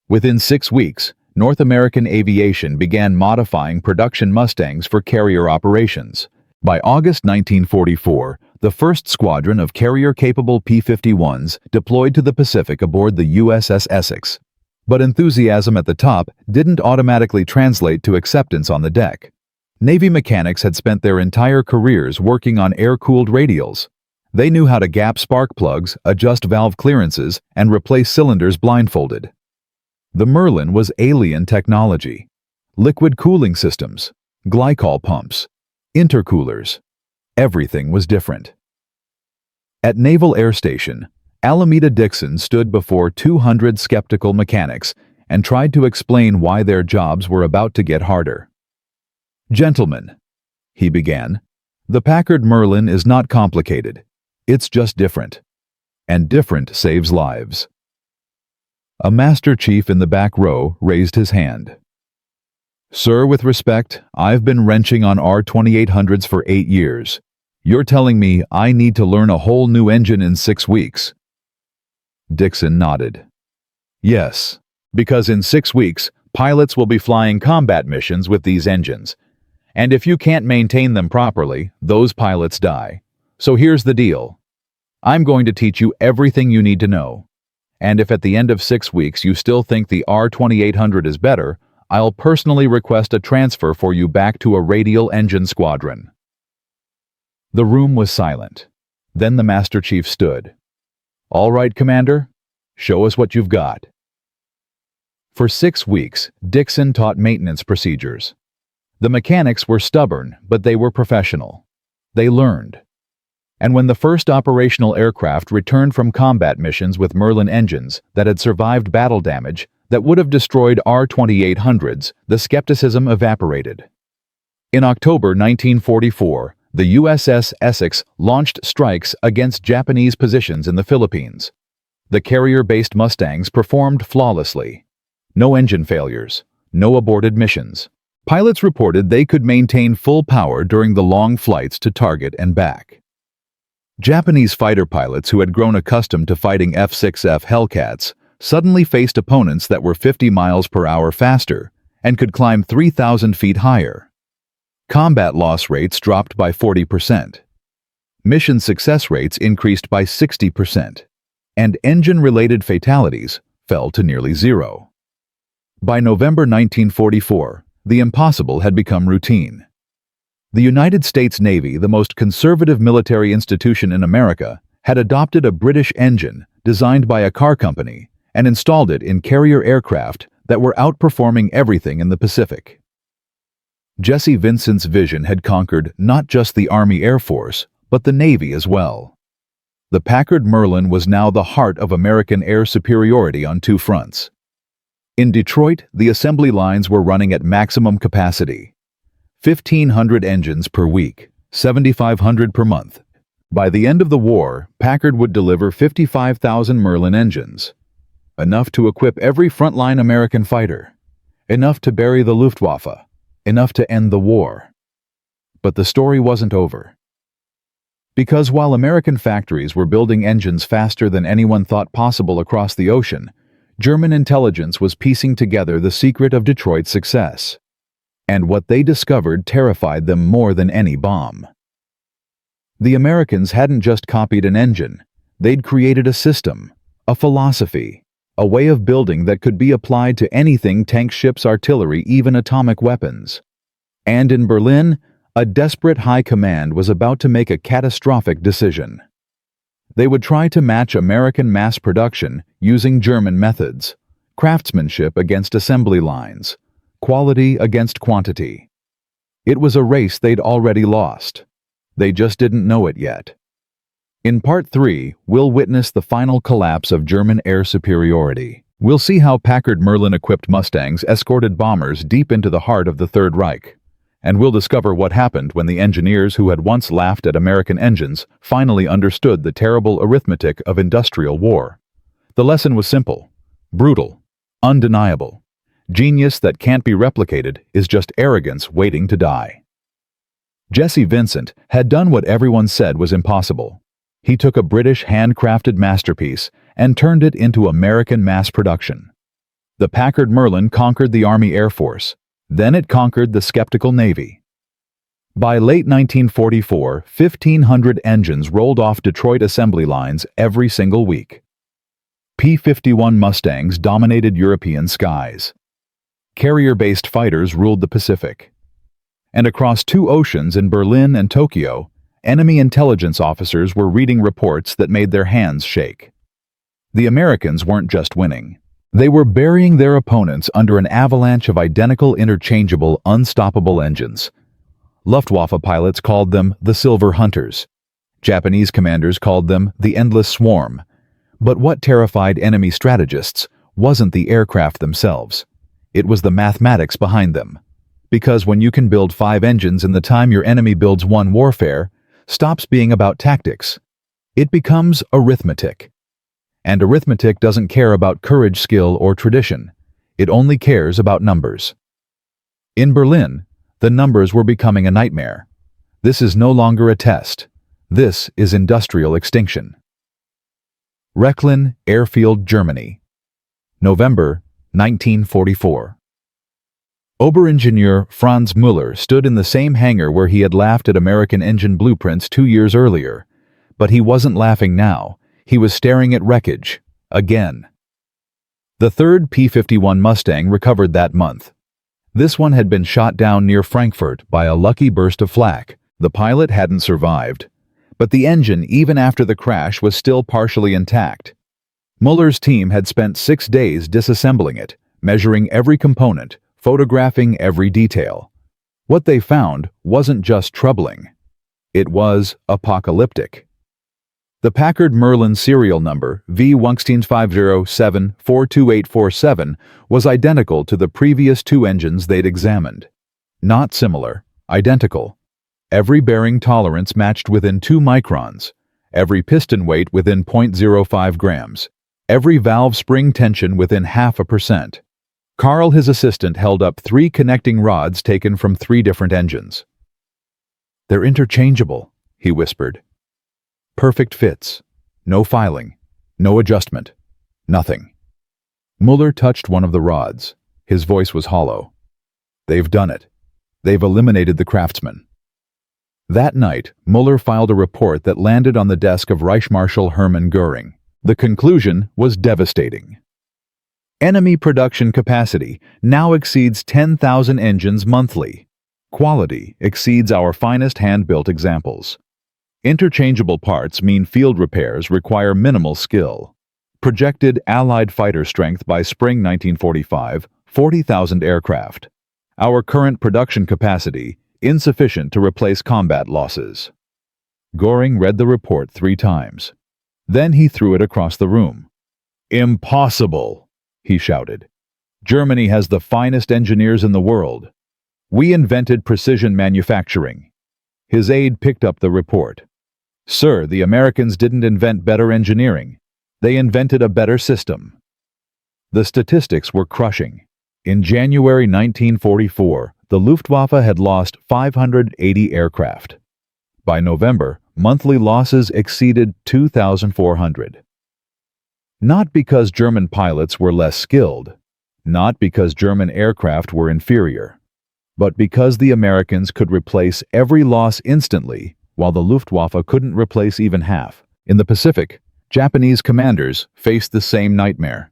Within 6 weeks, North American Aviation began modifying production Mustangs for carrier operations. By August 1944, the first squadron of carrier-capable P-51s deployed to the Pacific aboard the USS Essex. But enthusiasm at the top didn't automatically translate to acceptance on the deck. Navy mechanics had spent their entire careers working on air-cooled radials. They knew how to gap spark plugs, adjust valve clearances, and replace cylinders blindfolded. The Merlin was alien technology. Liquid cooling systems, glycol pumps, intercoolers. Everything was different. At Naval Air Station, Alameda Dixon stood before 200 skeptical mechanics and tried to explain why their jobs were about to get harder. "Gentlemen," he began, "the Packard Merlin is not complicated. It's just different. And different saves lives." A Master Chief in the back row raised his hand. "Sir, with respect, I've been wrenching on R-2800s for 8 years. You're telling me I need to learn a whole new engine in 6 weeks?" Dixon nodded. "Yes, because in 6 weeks, pilots will be flying combat missions with these engines. And if you can't maintain them properly, those pilots die. So here's the deal. I'm going to teach you everything you need to know. And if at the end of 6 weeks you still think the R-2800 is better, I'll personally request a transfer for you back to a radial engine squadron." The room was silent. Then the Master Chief stood. "All right, Commander, show us what you've got." For 6 weeks, Dixon taught maintenance procedures. The mechanics were stubborn, but they were professional. They learned. And when the first operational aircraft returned from combat missions with Merlin engines that had survived battle damage that would have destroyed R-2800s, the skepticism evaporated. In October 1944, the USS Essex launched strikes against Japanese positions in the Philippines. The carrier-based Mustangs performed flawlessly. No engine failures, no aborted missions. Pilots reported they could maintain full power during the long flights to target and back. Japanese fighter pilots who had grown accustomed to fighting F-6F Hellcats suddenly faced opponents that were 50 miles per hour faster and could climb 3,000 feet higher. Combat loss rates dropped by 40%. Mission success rates increased by 60%, and engine-related fatalities fell to nearly zero. By November 1944, the impossible had become routine. The United States Navy, the most conservative military institution in America, had adopted a British engine designed by a car company and installed it in carrier aircraft that were outperforming everything in the Pacific. Jesse Vincent's vision had conquered not just the Army Air Force, but the Navy as well. The Packard Merlin was now the heart of American air superiority on two fronts. In Detroit, the assembly lines were running at maximum capacity. 1,500 engines per week, 7,500 per month. By the end of the war, Packard would deliver 55,000 Merlin engines. Enough to equip every frontline American fighter. Enough to bury the Luftwaffe. Enough to end the war. But the story wasn't over. Because while American factories were building engines faster than anyone thought possible across the ocean, German intelligence was piecing together the secret of Detroit's success. And what they discovered terrified them more than any bomb. The Americans hadn't just copied an engine, they'd created a system, a philosophy, a way of building that could be applied to anything: tanks, ships, artillery, even atomic weapons. And in Berlin, a desperate high command was about to make a catastrophic decision. They would try to match American mass production using German methods: craftsmanship against assembly lines, quality against quantity. It was a race they'd already lost. They just didn't know it yet. In Part 3, we'll witness the final collapse of German air superiority. We'll see how Packard Merlin-equipped Mustangs escorted bombers deep into the heart of the Third Reich. And we'll discover what happened when the engineers who had once laughed at American engines finally understood the terrible arithmetic of industrial war. The lesson was simple, brutal, undeniable. Genius that can't be replicated is just arrogance waiting to die. Jesse Vincent had done what everyone said was impossible. He took a British handcrafted masterpiece and turned it into American mass production. The Packard Merlin conquered the Army Air Force. Then it conquered the skeptical Navy. By late 1944, 1,500 engines rolled off Detroit assembly lines every single week. P-51 Mustangs dominated European skies. Carrier-based fighters ruled the Pacific. And across two oceans in Berlin and Tokyo, enemy intelligence officers were reading reports that made their hands shake. The Americans weren't just winning. They were burying their opponents under an avalanche of identical, interchangeable, unstoppable engines. Luftwaffe pilots called them the Silver Hunters. Japanese commanders called them the Endless Swarm. But what terrified enemy strategists wasn't the aircraft themselves. It was the mathematics behind them. Because when you can build 5 engines in the time your enemy builds one, warfare stops being about tactics. It becomes arithmetic. And arithmetic doesn't care about courage, skill, or tradition. It only cares about numbers. In Berlin, the numbers were becoming a nightmare. This is no longer a test. This is industrial extinction. Rechlin Airfield, Germany. November 1944. Oberingenieur Franz Müller stood in the same hangar where he had laughed at American engine blueprints 2 years earlier. But he wasn't laughing now. He was staring at wreckage, again. The third P-51 Mustang recovered that month. This one had been shot down near Frankfurt by a lucky burst of flak. The pilot hadn't survived. But the engine, even after the crash, was still partially intact. Muller's team had spent 6 days disassembling it, measuring every component, photographing every detail. What they found wasn't just troubling. It was apocalyptic. The Packard Merlin serial number, V16507-42847, was identical to the previous 2 engines they'd examined. Not similar, identical. Every bearing tolerance matched within 2 microns, every piston weight within 0.05 grams, every valve spring tension within 0.5%. Carl, his assistant, held up 3 connecting rods taken from 3 different engines. "They're interchangeable," he whispered. "Perfect fits. No filing. No adjustment. Nothing." Muller touched one of the rods. His voice was hollow. "They've done it. They've eliminated the craftsman." That night, Muller filed a report that landed on the desk of Reich Marshal Hermann Göring. The conclusion was devastating. Enemy production capacity now exceeds 10,000 engines monthly. Quality exceeds our finest hand-built examples. Interchangeable parts mean field repairs require minimal skill. Projected Allied fighter strength by spring 1945, 40,000 aircraft. Our current production capacity, insufficient to replace combat losses. Göring read the report 3 times. Then he threw it across the room. "Impossible!" he shouted. "Germany has the finest engineers in the world. We invented precision manufacturing." His aide picked up the report. "Sir, the Americans didn't invent better engineering. They invented a better system." The statistics were crushing. In January 1944, the Luftwaffe had lost 580 aircraft. By November, monthly losses exceeded 2,400. Not because German pilots were less skilled, not because German aircraft were inferior, but because the Americans could replace every loss instantly, while the Luftwaffe couldn't replace even half. In the Pacific, Japanese commanders faced the same nightmare.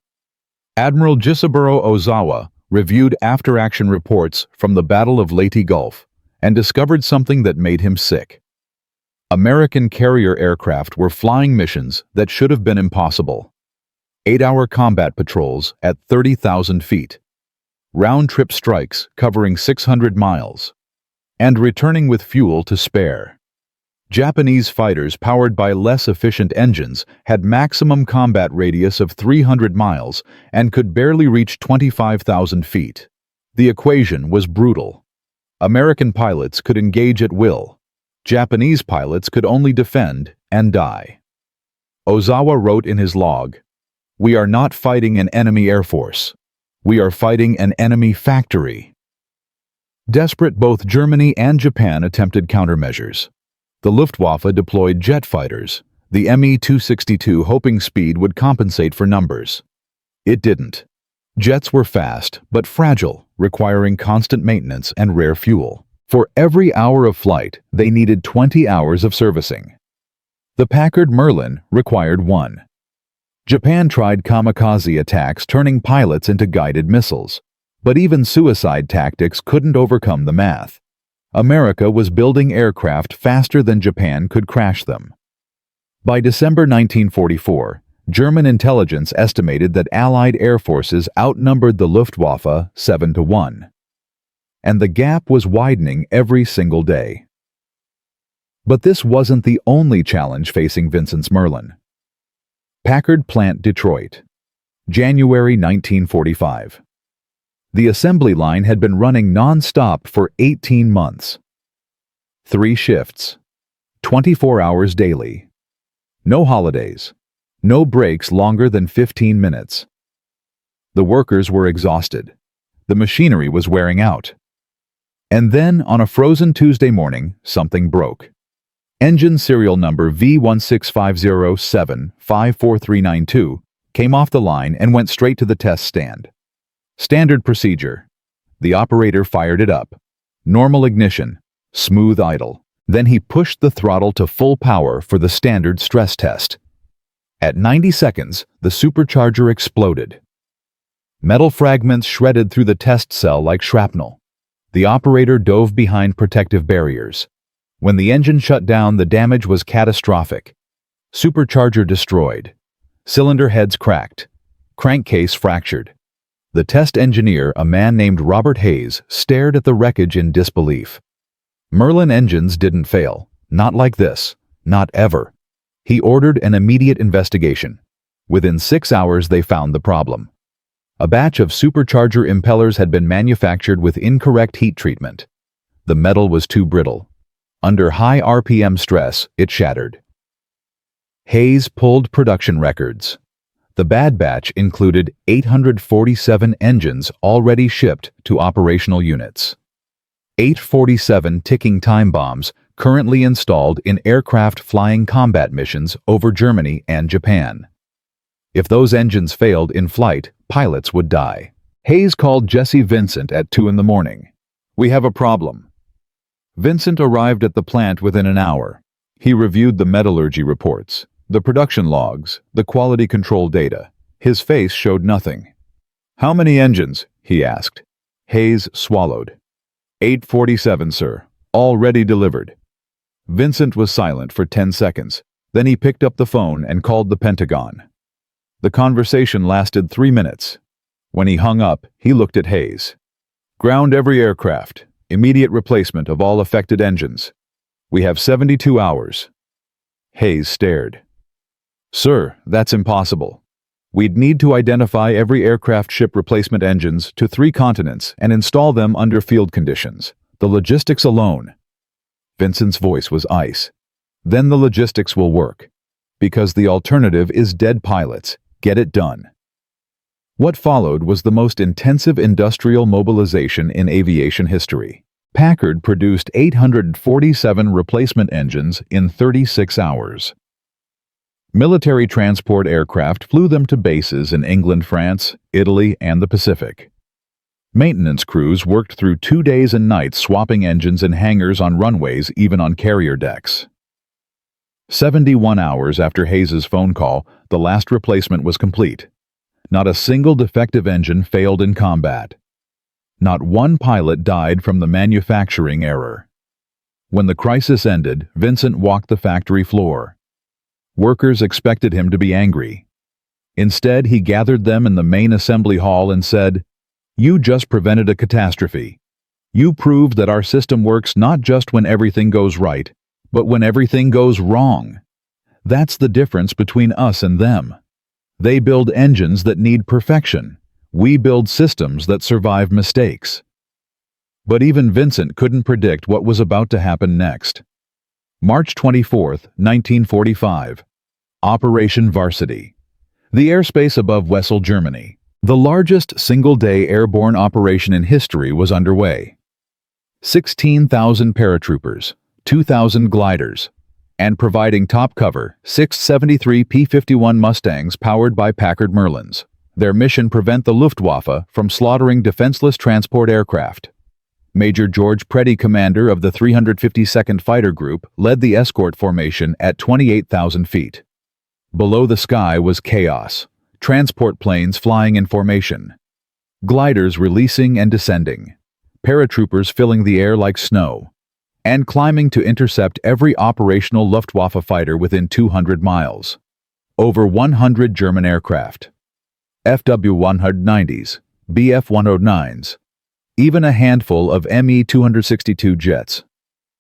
Admiral Jisaburo Ozawa reviewed after-action reports from the Battle of Leyte Gulf and discovered something that made him sick. American carrier aircraft were flying missions that should have been impossible. 8-hour combat patrols at 30,000 feet. Round-trip strikes covering 600 miles, and returning with fuel to spare. Japanese fighters powered by less efficient engines had maximum combat radius of 300 miles and could barely reach 25,000 feet. The equation was brutal. American pilots could engage at will. Japanese pilots could only defend and die. Ozawa wrote in his log, "We are not fighting an enemy air force. We are fighting an enemy factory." Desperate, both Germany and Japan attempted countermeasures. The Luftwaffe deployed jet fighters, the Me-262 hoping speed would compensate for numbers. It didn't. Jets were fast, but fragile, requiring constant maintenance and rare fuel. For every hour of flight, they needed 20 hours of servicing. The Packard Merlin required 1. Japan tried kamikaze attacks, turning pilots into guided missiles. But even suicide tactics couldn't overcome the math. America was building aircraft faster than Japan could crash them. By December 1944, German intelligence estimated that Allied air forces outnumbered the Luftwaffe 7-1. And the gap was widening every single day. But this wasn't the only challenge facing Vincent's Merlin. Packard Plant, Detroit, January 1945. The assembly line had been running non-stop for 18 months. 3 shifts, 24 hours daily. No holidays, no breaks longer than 15 minutes. The workers were exhausted. The machinery was wearing out. And then, on a frozen Tuesday morning, something broke. Engine serial number V16507-54392 came off the line and went straight to the test stand. Standard procedure. The operator fired it up. Normal ignition. Smooth idle. Then he pushed the throttle to full power for the standard stress test. At 90 seconds, the supercharger exploded. Metal fragments shredded through the test cell like shrapnel. The operator dove behind protective barriers. When the engine shut down, the damage was catastrophic. Supercharger destroyed. Cylinder heads cracked. Crankcase fractured. The test engineer, a man named Robert Hayes, stared at the wreckage in disbelief. Merlin engines didn't fail. Not like this. Not ever. He ordered an immediate investigation. Within 6 hours, they found the problem. A batch of supercharger impellers had been manufactured with incorrect heat treatment. The metal was too brittle. Under high RPM stress, it shattered. Hayes pulled production records. The bad batch included 847 engines already shipped to operational units. 847 ticking time bombs currently installed in aircraft flying combat missions over Germany and Japan. If those engines failed in flight, pilots would die. Hayes called Jesse Vincent at 2 in the morning. "We have a problem." Vincent arrived at the plant within an hour. He reviewed the metallurgy reports, the production logs, the quality control data. His face showed nothing. "How many engines?" he asked. Hayes swallowed. 8:47, sir. Already delivered. Vincent was silent for 10 seconds. Then he picked up the phone and called the Pentagon. The conversation lasted 3 minutes. When he hung up, he looked at Hayes. Ground every aircraft. Immediate replacement of all affected engines. We have 72 hours. Hayes stared. Sir, that's impossible. We'd need to identify every aircraft ship replacement engines to 3 continents and install them under field conditions. The logistics alone. Vincent's voice was ice. Then the logistics will work. Because the alternative is dead pilots. Get it done. What followed was the most intensive industrial mobilization in aviation history. Packard produced 847 replacement engines in 36 hours. Military transport aircraft flew them to bases in England, France, Italy, and the Pacific. Maintenance crews worked through 2 days and nights swapping engines in hangars on runways, even on carrier decks. 71 hours after Hayes's phone call, the last replacement was complete. Not a single defective engine failed in combat. Not one pilot died from the manufacturing error. When the crisis ended, Vincent walked the factory floor. Workers expected him to be angry. Instead, he gathered them in the main assembly hall and said, "You just prevented a catastrophe. You proved that our system works not just when everything goes right, but when everything goes wrong. That's the difference between us and them. They build engines that need perfection. We build systems that survive mistakes." But even Vincent couldn't predict what was about to happen next. March 24, 1945. Operation Varsity. The airspace above Wesel, Germany. The largest single-day airborne operation in history was underway. 16,000 paratroopers, 2,000 gliders, and providing top cover, 673 P-51 Mustangs powered by Packard Merlins. Their mission prevent the Luftwaffe from slaughtering defenseless transport aircraft. Major George Preddy, commander of the 352nd Fighter Group, led the escort formation at 28,000 feet. Below the sky was chaos, transport planes flying in formation, gliders releasing and descending, paratroopers filling the air like snow, and climbing to intercept every operational Luftwaffe fighter within 200 miles. Over 100 German aircraft. FW-190s, Bf-109s, even a handful of Me-262 jets.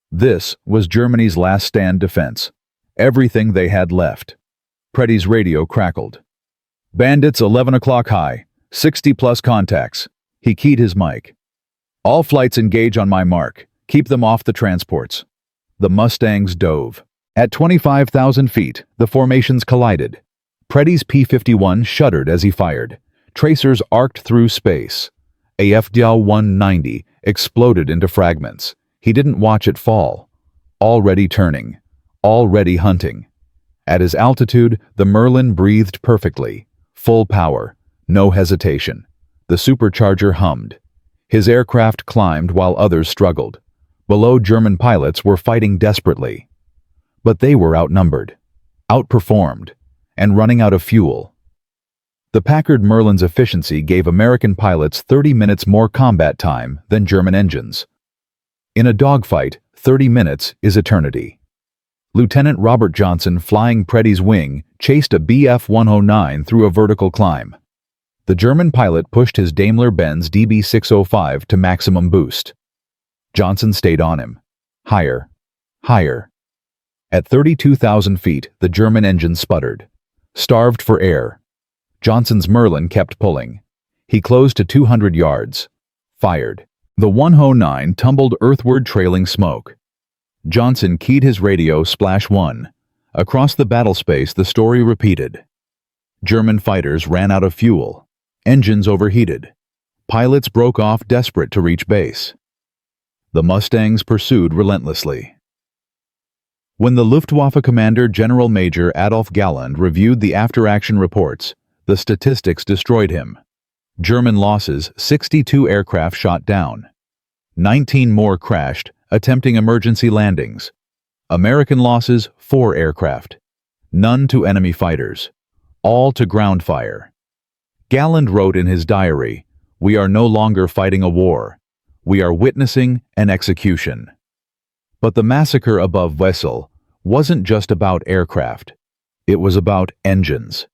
This was Germany's last stand defense, everything they had left. Preddy's radio crackled. "Bandits 11 o'clock high, 60-plus contacts." He keyed his mic. "All flights engage on my mark. Keep them off the transports." The Mustangs dove. At 25,000 feet, the formations collided. Preddy's P-51 shuddered as he fired. Tracers arced through space. A FW-190 exploded into fragments. He didn't watch it fall. Already turning. Already hunting. At his altitude, the Merlin breathed perfectly. Full power. No hesitation. The supercharger hummed. His aircraft climbed while others struggled. Below, German pilots were fighting desperately. But they were outnumbered, outperformed, and running out of fuel. The Packard Merlin's efficiency gave American pilots 30 minutes more combat time than German engines. In a dogfight, 30 minutes is eternity. Lieutenant Robert Johnson, flying Preddy's wing, chased a Bf-109 through a vertical climb. The German pilot pushed his Daimler-Benz DB605 to maximum boost. Johnson stayed on him. Higher. Higher. At 32,000 feet, the German engine sputtered. Starved for air. Johnson's Merlin kept pulling. He closed to 200 yards. Fired. The 109 tumbled earthward, trailing smoke. Johnson keyed his radio Splash 1. Across the battlespace, the story repeated. German fighters ran out of fuel. Engines overheated. Pilots broke off, desperate to reach base. The Mustangs pursued relentlessly. When the Luftwaffe commander, General Major Adolf Galland, reviewed the after-action reports, the statistics destroyed him. German losses: 62 aircraft shot down. 19 more crashed, attempting emergency landings. American losses: 4 aircraft. None to enemy fighters. All to ground fire. Galland wrote in his diary, "We are no longer fighting a war. we are witnessing an execution. But the massacre above Wesel wasn't just about aircraft. It was about engines.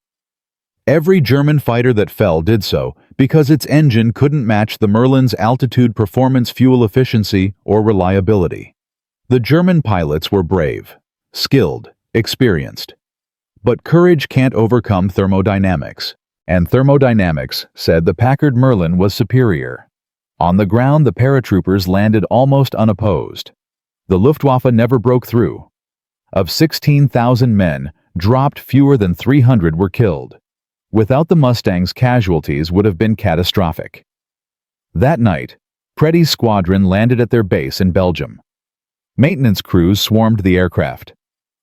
Every German fighter that fell did so because its engine couldn't match the Merlin's altitude performance, fuel efficiency, or reliability. The German pilots were brave, skilled, experienced. But courage can't overcome thermodynamics, and thermodynamics said the Packard Merlin was superior. On the ground, the paratroopers landed almost unopposed. The Luftwaffe never broke through. Of 16,000 men, dropped fewer than 300 were killed. Without the Mustangs, casualties would have been catastrophic. That night, Preddy's squadron landed at their base in Belgium. Maintenance crews swarmed the aircraft.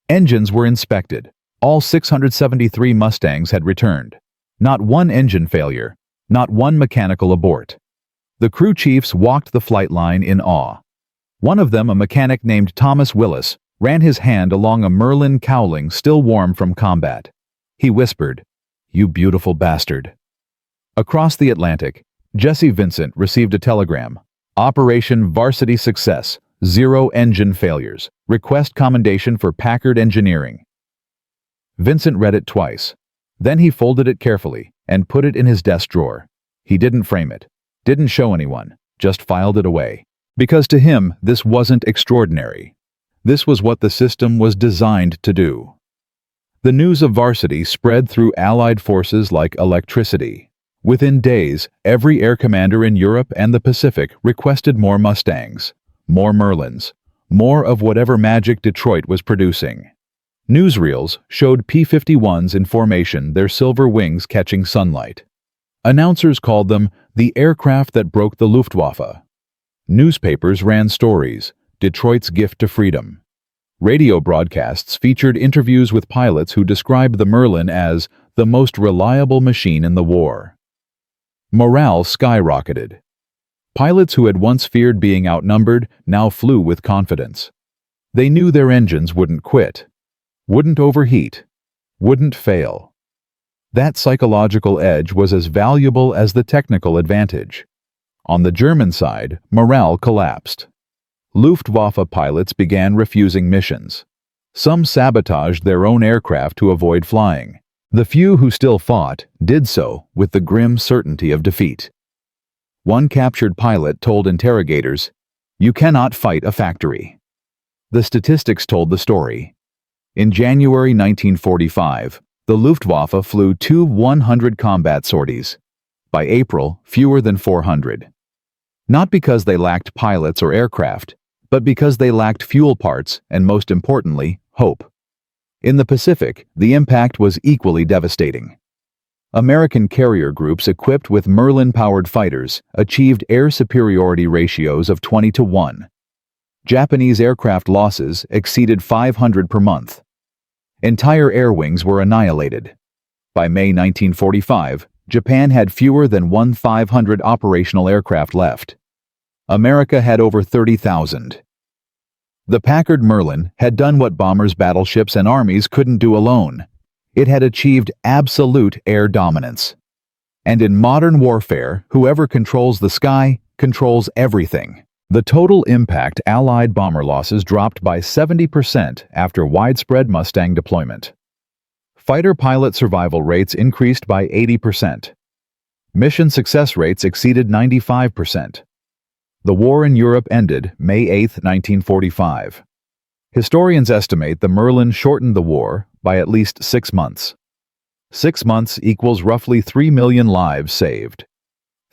Engines were inspected. All 673 Mustangs had returned. Not one engine failure, not one mechanical abort. The crew chiefs walked the flight line in awe. One of them, a mechanic named Thomas Willis, ran his hand along a Merlin cowling still warm from combat. He whispered, "You beautiful bastard." Across the Atlantic, Jesse Vincent received a telegram. Operation Varsity success, 0 engine failures. Request commendation for Packard engineering. Vincent read it twice. Then he folded it carefully and put it in his desk drawer. He didn't frame it, didn't show anyone, just filed it away. Because to him, this wasn't extraordinary. This was what the system was designed to do. The news of Varsity spread through Allied forces like electricity. Within days, every air commander in Europe and the Pacific requested more Mustangs, more Merlins, more of whatever magic Detroit was producing. Newsreels showed P-51s in formation, their silver wings catching sunlight. Announcers called them the aircraft that broke the Luftwaffe. Newspapers ran stories, Detroit's gift to freedom. Radio broadcasts featured interviews with pilots who described the Merlin as the most reliable machine in the war. Morale skyrocketed. Pilots who had once feared being outnumbered now flew with confidence. They knew their engines wouldn't quit, wouldn't overheat, wouldn't fail. That psychological edge was as valuable as the technical advantage. On the German side, morale collapsed. Luftwaffe pilots began refusing missions. Some sabotaged their own aircraft to avoid flying. The few who still fought did so with the grim certainty of defeat. One captured pilot told interrogators, "You cannot fight a factory." The statistics told the story. In January 1945, the Luftwaffe flew 100 combat sorties. By April, fewer than 400. Not because they lacked pilots or aircraft, but because they lacked fuel parts and, most importantly, hope. In the Pacific, the impact was equally devastating. American carrier groups equipped with Merlin-powered fighters achieved air superiority ratios of 20-1. Japanese aircraft losses exceeded 500 per month. Entire air wings were annihilated. By May 1945, Japan had fewer than 1,500 operational aircraft left. America had over 30,000. The Packard Merlin had done what bombers, battleships, and armies couldn't do alone. It had achieved absolute air dominance. And in modern warfare, whoever controls the sky controls everything. The total impact Allied bomber losses dropped by 70% after widespread Mustang deployment. Fighter pilot survival rates increased by 80%. Mission success rates exceeded 95%. The war in Europe ended May 8, 1945. Historians estimate the Merlin shortened the war by at least 6 months. 6 months equals roughly 3 million lives saved.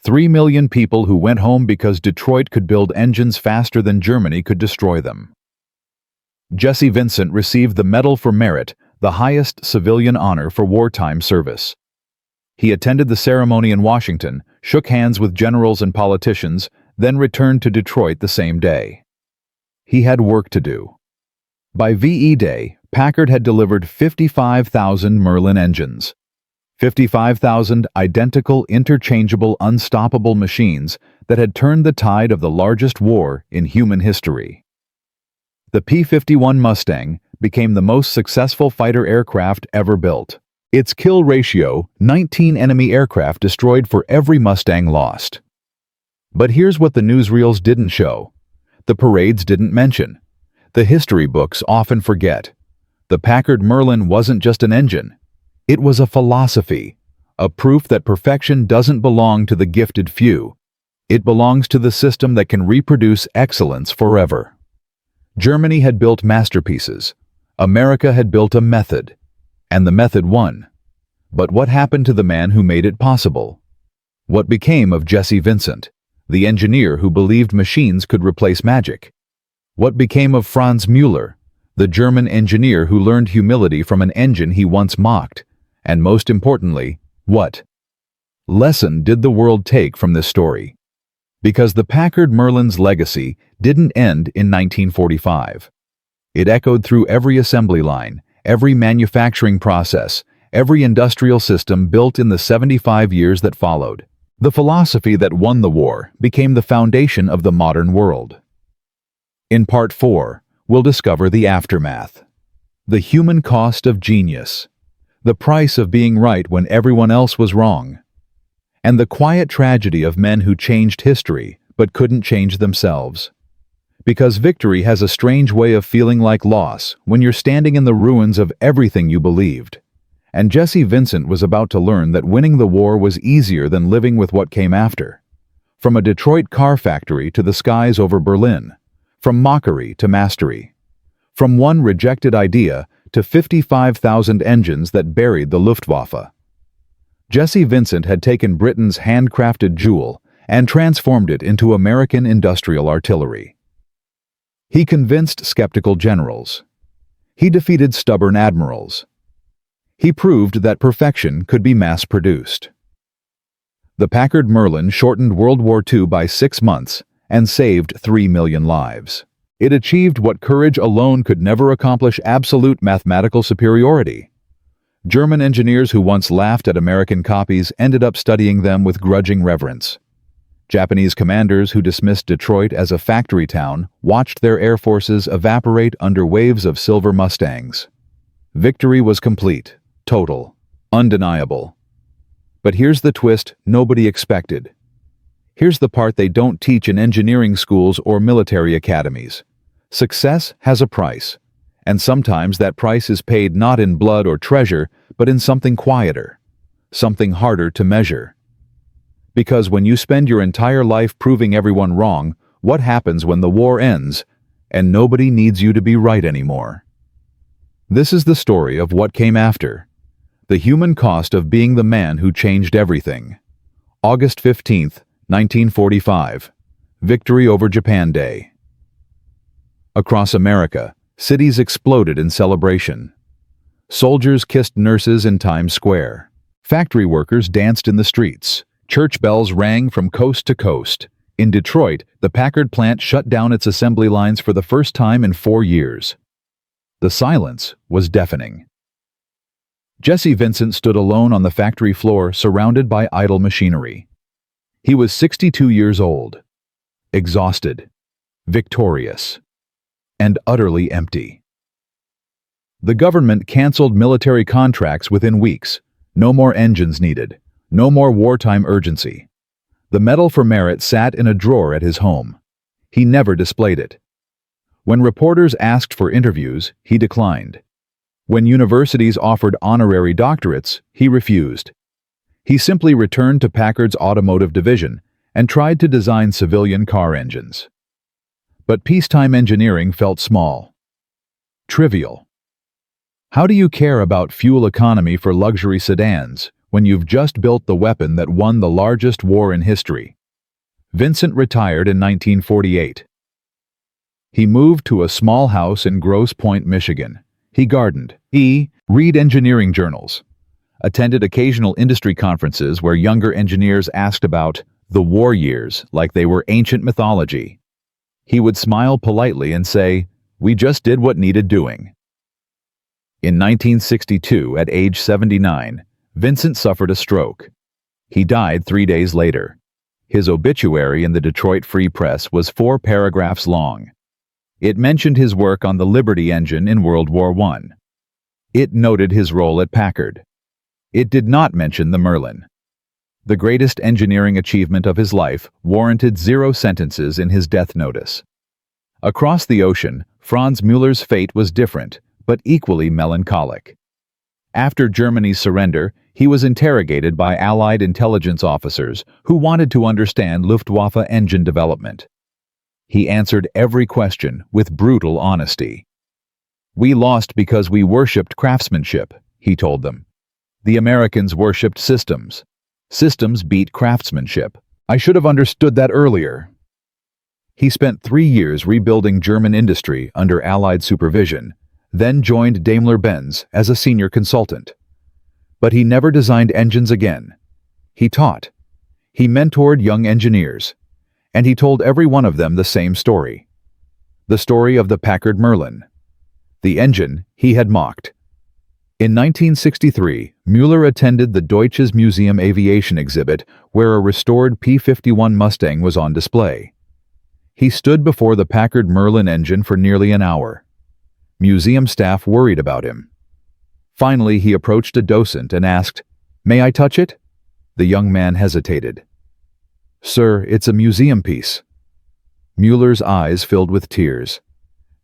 3 million people who went home because Detroit could build engines faster than Germany could destroy them. Jesse Vincent received the Medal for Merit, the highest civilian honor for wartime service. He attended the ceremony in Washington, shook hands with generals and politicians, then returned to Detroit the same day. He had work to do. By VE Day, Packard had delivered 55,000 Merlin engines. 55,000 identical, interchangeable, unstoppable machines that had turned the tide of the largest war in human history. The P-51 Mustang became the most successful fighter aircraft ever built. Its kill ratio, 19 enemy aircraft destroyed for every Mustang lost. But here's what the newsreels didn't show. The parades didn't mention. The history books often forget. The Packard Merlin wasn't just an engine. It was a philosophy, a proof that perfection doesn't belong to the gifted few. It belongs to the system that can reproduce excellence forever. Germany had built masterpieces. America had built a method. And the method won. But what happened to the man who made it possible? What became of Jesse Vincent, the engineer who believed machines could replace magic? What became of Franz Müller, the German engineer who learned humility from an engine he once mocked? And most importantly, what lesson did the world take from this story? Because the Packard Merlin's legacy didn't end in 1945. It echoed through every assembly line, every manufacturing process, every industrial system built in the 75 years that followed. The philosophy that won the war became the foundation of the modern world. In Part 4, we'll discover the aftermath. The human cost of genius. The price of being right when everyone else was wrong. And the quiet tragedy of men who changed history but couldn't change themselves. Because victory has a strange way of feeling like loss when you're standing in the ruins of everything you believed. And Jesse Vincent was about to learn that winning the war was easier than living with what came after. From a Detroit car factory to the skies over Berlin. From mockery to mastery. From one rejected idea to 55,000 engines that buried the Luftwaffe. Jesse Vincent had taken Britain's handcrafted jewel and transformed it into American industrial artillery. He convinced skeptical generals. He defeated stubborn admirals. He proved that perfection could be mass-produced. The Packard Merlin shortened World War II by 6 months and saved 3 million lives. It achieved what courage alone could never accomplish: absolute mathematical superiority. German engineers who once laughed at American copies ended up studying them with grudging reverence. Japanese commanders who dismissed Detroit as a factory town watched their air forces evaporate under waves of silver Mustangs. Victory was complete, total, undeniable. But here's the twist nobody expected. Here's the part they don't teach in engineering schools or military academies. Success has a price, and sometimes that price is paid not in blood or treasure, but in something quieter, something harder to measure. Because when you spend your entire life proving everyone wrong, what happens when the war ends and nobody needs you to be right anymore? This is the story of what came after. The human cost of being the man who changed everything. August 15th, 1945. Victory over Japan Day. Across America, cities exploded in celebration. Soldiers kissed nurses in Times Square. Factory workers danced in the streets. Church bells rang from coast to coast. In Detroit, the Packard plant shut down its assembly lines for the first time in 4 years. The silence was deafening. Jesse Vincent stood alone on the factory floor, surrounded by idle machinery. He was 62 years old, exhausted, victorious, and utterly empty. The government canceled military contracts within weeks. No more engines needed. No more wartime urgency. The Medal for Merit sat in a drawer at his home. He never displayed it. When reporters asked for interviews, he declined. When universities offered honorary doctorates, he refused. He simply returned to Packard's automotive division and tried to design civilian car engines. But peacetime engineering felt small, trivial. How do you care about fuel economy for luxury sedans when you've just built the weapon that won the largest war in history? Vincent retired in 1948. He moved to a small house in Grosse Pointe, Michigan. He gardened, read engineering journals, attended occasional industry conferences where younger engineers asked about the war years like they were ancient mythology. He would smile politely and say, "We just did what needed doing." In 1962, at age 79, Vincent suffered a stroke. He died 3 days later. His obituary in the Detroit Free Press was 4 paragraphs long. It mentioned his work on the Liberty engine in World War I. It noted his role at Packard. It did not mention the Merlin. The greatest engineering achievement of his life warranted 0 sentences in his death notice. Across the ocean, Franz Müller's fate was different, but equally melancholic. After Germany's surrender, he was interrogated by Allied intelligence officers who wanted to understand Luftwaffe engine development. He answered every question with brutal honesty. "We lost because we worshipped craftsmanship," he told them. "The Americans worshipped systems. Systems beat craftsmanship. I should have understood that earlier." He spent 3 years rebuilding German industry under Allied supervision, then joined Daimler-Benz as a senior consultant. But he never designed engines again. He taught. He mentored young engineers. And he told every one of them the same story. The story of the Packard Merlin. The engine he had mocked. In 1963, Müller attended the Deutsches Museum Aviation exhibit where a restored P-51 Mustang was on display. He stood before the Packard Merlin engine for nearly an hour. Museum staff worried about him. Finally, he approached a docent and asked, "May I touch it?" The young man hesitated. "Sir, it's a museum piece." Müller's eyes filled with tears.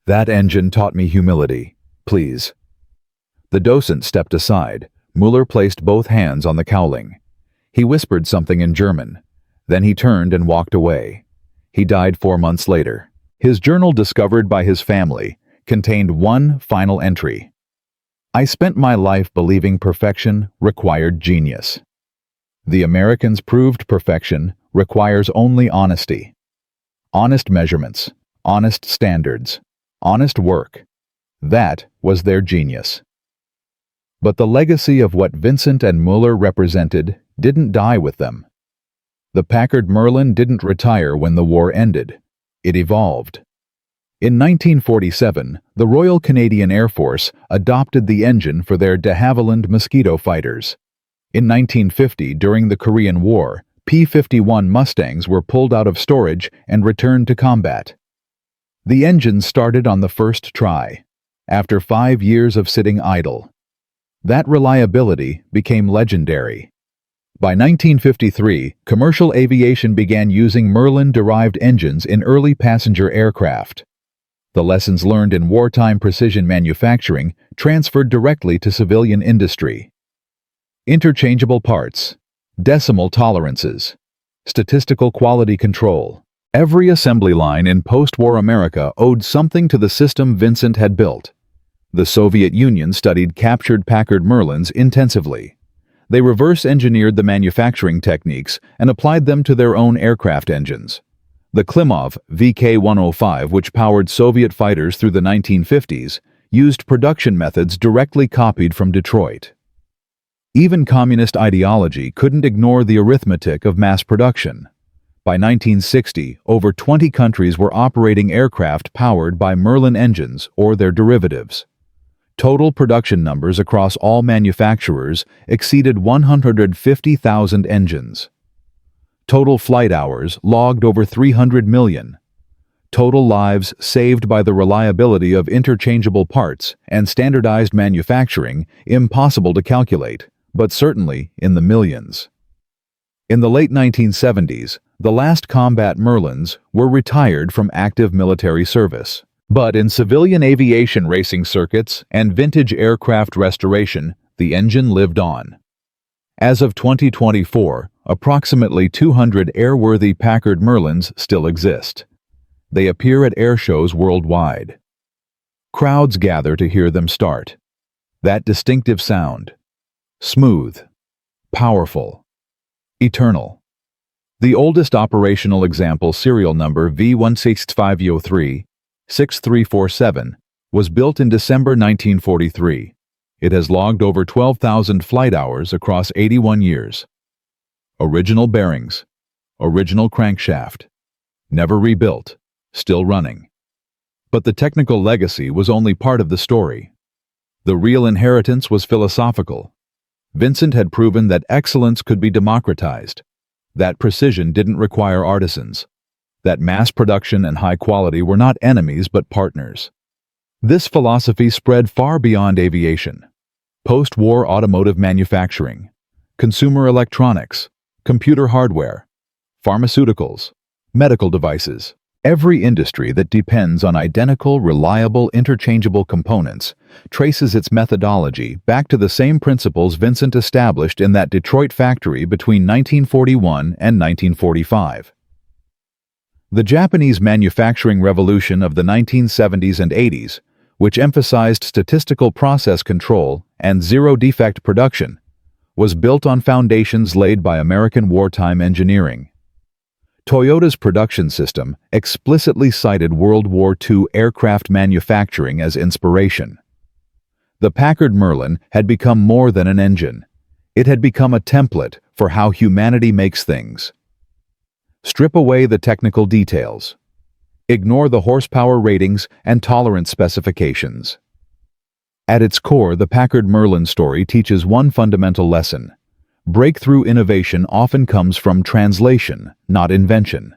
"That engine taught me humility. Please." The docent stepped aside. Müller placed both hands on the cowling. He whispered something in German. Then he turned and walked away. He died 4 months later. His journal, discovered by his family, contained one final entry. "I spent my life believing perfection required genius. The Americans proved perfection requires only honesty. Honest measurements, honest standards, honest work. That was their genius." But the legacy of what Vincent and Müller represented didn't die with them. The Packard Merlin didn't retire when the war ended. It evolved. In 1947, the Royal Canadian Air Force adopted the engine for their de Havilland Mosquito fighters. In 1950, during the Korean War, P-51 Mustangs were pulled out of storage and returned to combat. The engine started on the first try, after 5 years of sitting idle. That reliability became legendary. By 1953, commercial aviation began using Merlin-derived engines in early passenger aircraft. The lessons learned in wartime precision manufacturing transferred directly to civilian industry. Interchangeable parts, decimal tolerances, statistical quality control. Every assembly line in post-war America owed something to the system Vincent had built. The Soviet Union studied captured Packard Merlins intensively. They reverse-engineered the manufacturing techniques and applied them to their own aircraft engines. The Klimov VK-105, which powered Soviet fighters through the 1950s, used production methods directly copied from Detroit. Even communist ideology couldn't ignore the arithmetic of mass production. By 1960, over 20 countries were operating aircraft powered by Merlin engines or their derivatives. Total production numbers across all manufacturers exceeded 150,000 engines. Total flight hours logged over 300 million. Total lives saved by the reliability of interchangeable parts and standardized manufacturing impossible to calculate, but certainly in the millions. In the late 1970s, the last combat Merlins were retired from active military service. But in civilian aviation racing circuits and vintage aircraft restoration, the engine lived on. As of 2024, approximately 200 airworthy Packard Merlins still exist. They appear at air shows worldwide. Crowds gather to hear them start. That distinctive sound. Smooth. Powerful. Eternal. The oldest operational example, serial number V16503 6347, was built in December 1943. It has logged over 12,000 flight hours across 81 years. Original bearings. Original crankshaft. Never rebuilt. Still running. But the technical legacy was only part of the story. The real inheritance was philosophical. Vincent had proven that excellence could be democratized, that precision didn't require artisans, that mass production and high quality were not enemies but partners. This philosophy spread far beyond aviation. Post-war automotive manufacturing, consumer electronics, computer hardware, pharmaceuticals, medical devices. Every industry that depends on identical, reliable, interchangeable components traces its methodology back to the same principles Vincent established in that Detroit factory between 1941 and 1945. The Japanese manufacturing revolution of the 1970s and 80s, which emphasized statistical process control and zero-defect production, was built on foundations laid by American wartime engineering. Toyota's production system explicitly cited World War II aircraft manufacturing as inspiration. The Packard Merlin had become more than an engine. It had become a template for how humanity makes things. Strip away the technical details. Ignore the horsepower ratings and tolerance specifications. At its core, the Packard Merlin story teaches one fundamental lesson. Breakthrough innovation often comes from translation, not invention.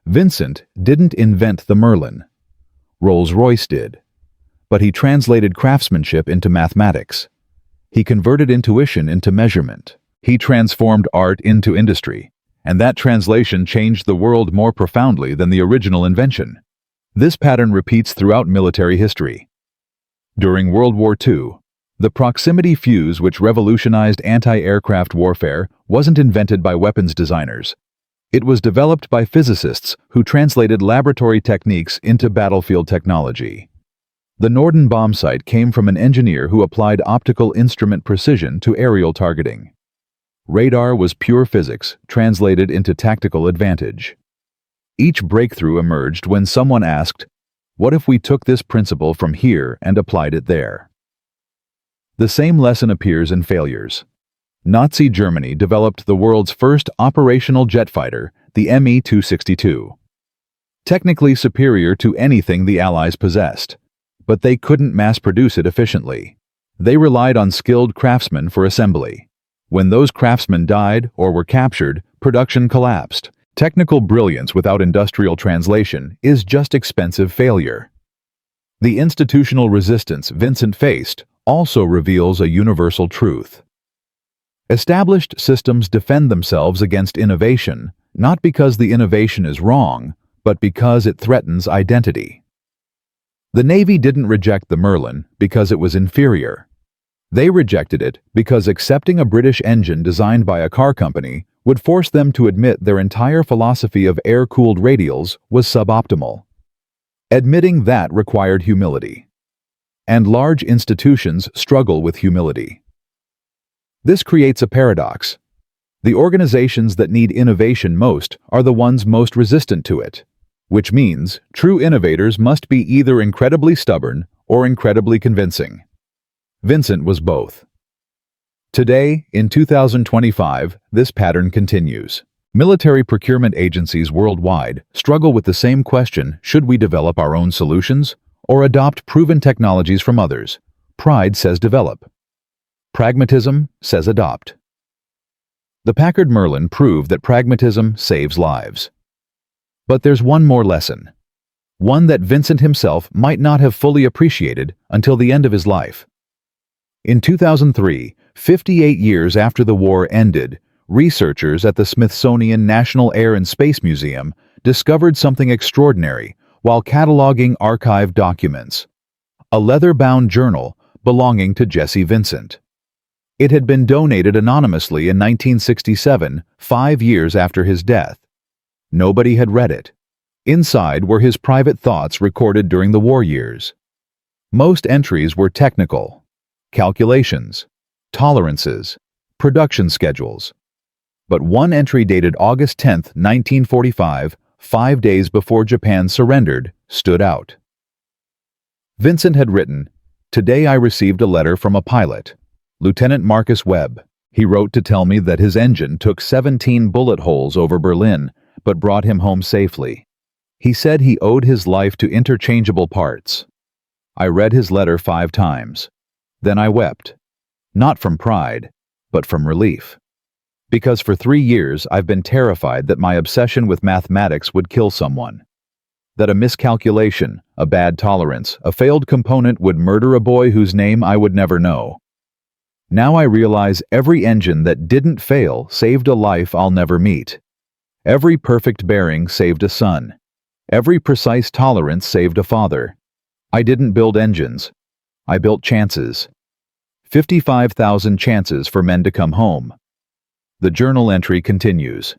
Vincent didn't invent the Merlin. Rolls-Royce did. But he translated craftsmanship into mathematics. He converted intuition into measurement. He transformed art into industry. And that translation changed the world more profoundly than the original invention. This pattern repeats throughout military history. During World War II, the proximity fuse which revolutionized anti-aircraft warfare wasn't invented by weapons designers. It was developed by physicists who translated laboratory techniques into battlefield technology. The Norden bomb sight came from an engineer who applied optical instrument precision to aerial targeting. Radar was pure physics, translated into tactical advantage. Each breakthrough emerged when someone asked, "What if we took this principle from here and applied it there?" The same lesson appears in failures. Nazi Germany developed the world's first operational jet fighter, the Me-262. Technically superior to anything the Allies possessed, but they couldn't mass-produce it efficiently. They relied on skilled craftsmen for assembly. When those craftsmen died or were captured, production collapsed. Technical brilliance without industrial translation is just expensive failure. The institutional resistance Vincent faced also reveals a universal truth. Established systems defend themselves against innovation, not because the innovation is wrong, but because it threatens identity. The Navy didn't reject the Merlin because it was inferior. They rejected it because accepting a British engine designed by a car company would force them to admit their entire philosophy of air-cooled radials was suboptimal. Admitting that required humility. And large institutions struggle with humility. This creates a paradox. The organizations that need innovation most are the ones most resistant to it, which means true innovators must be either incredibly stubborn or incredibly convincing. Vincent was both. Today, in 2025, this pattern continues. Military procurement agencies worldwide struggle with the same question: should we develop our own solutions or adopt proven technologies from others? Pride says develop. Pragmatism says adopt. The Packard Merlin proved that pragmatism saves lives. But there's one more lesson. One that Vincent himself might not have fully appreciated until the end of his life. In 2003, 58 years after the war ended, researchers at the Smithsonian National Air and Space Museum discovered something extraordinary while cataloging archived documents: a leather-bound journal belonging to Jesse Vincent. It had been donated anonymously in 1967, 5 years after his death. Nobody had read it. Inside were his private thoughts recorded during the war years. Most entries were technical: calculations, tolerances, production schedules. But one entry dated August 10, 1945, 5 days before Japan surrendered, stood out. Vincent had written, "Today I received a letter from a pilot, Lieutenant Marcus Webb. He wrote to tell me that his engine took 17 bullet holes over Berlin, but brought him home safely. He said he owed his life to interchangeable parts." I read his letter 5 times. Then I wept. Not from pride, but from relief. Because for 3 years I've been terrified that my obsession with mathematics would kill someone. That a miscalculation, a bad tolerance, a failed component would murder a boy whose name I would never know. Now I realize every engine that didn't fail saved a life I'll never meet. Every perfect bearing saved a son. Every precise tolerance saved a father. I didn't build engines. I built chances. 55,000 chances for men to come home. The journal entry continues.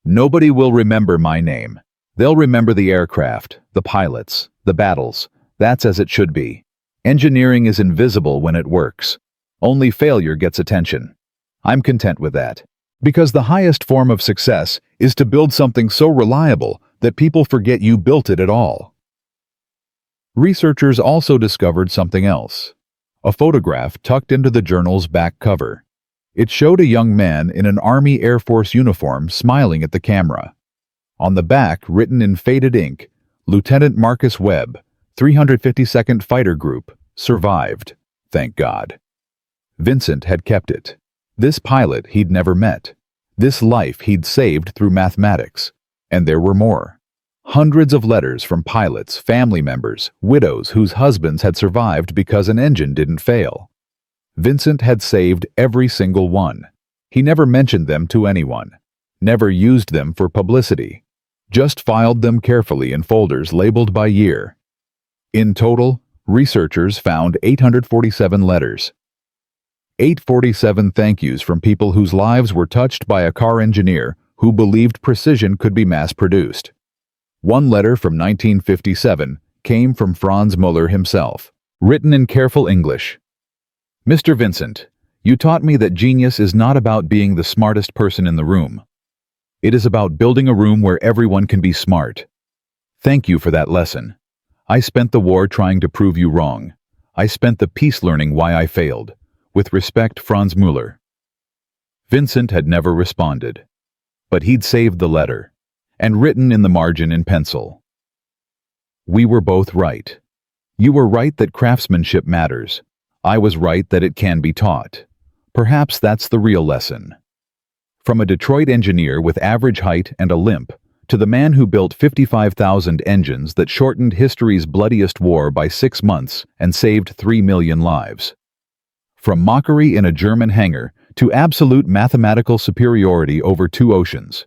Nobody will remember my name. They'll remember the aircraft, the pilots, the battles. That's as it should be. Engineering is invisible when it works. Only failure gets attention. I'm content with that. Because the highest form of success is to build something so reliable that people forget you built it at all. Researchers also discovered something else. A photograph tucked into the journal's back cover. It showed a young man in an Army Air Force uniform smiling at the camera. On the back, written in faded ink, Lieutenant Marcus Webb, 352nd Fighter Group, survived, thank God. Vincent had kept it. This pilot he'd never met. This life he'd saved through mathematics. And there were more. Hundreds of letters from pilots, family members, widows whose husbands had survived because an engine didn't fail. Vincent had saved every single one. He never mentioned them to anyone. Never used them for publicity. Just filed them carefully in folders labeled by year. In total, researchers found 847 letters. 847 thank yous from people whose lives were touched by a car engineer who believed precision could be mass-produced. One letter from 1957 came from Franz Müller himself, written in careful English. Mr. Vincent, you taught me that genius is not about being the smartest person in the room. It is about building a room where everyone can be smart. Thank you for that lesson. I spent the war trying to prove you wrong. I spent the peace learning why I failed. With respect, Franz Müller. Vincent had never responded, but he'd saved the letter, and written in the margin in pencil. We were both right. You were right that craftsmanship matters. I was right that it can be taught. Perhaps that's the real lesson. From a Detroit engineer with average height and a limp, to the man who built 55,000 engines that shortened history's bloodiest war by 6 months and saved 3 million lives. From mockery in a German hangar to absolute mathematical superiority over 2 oceans.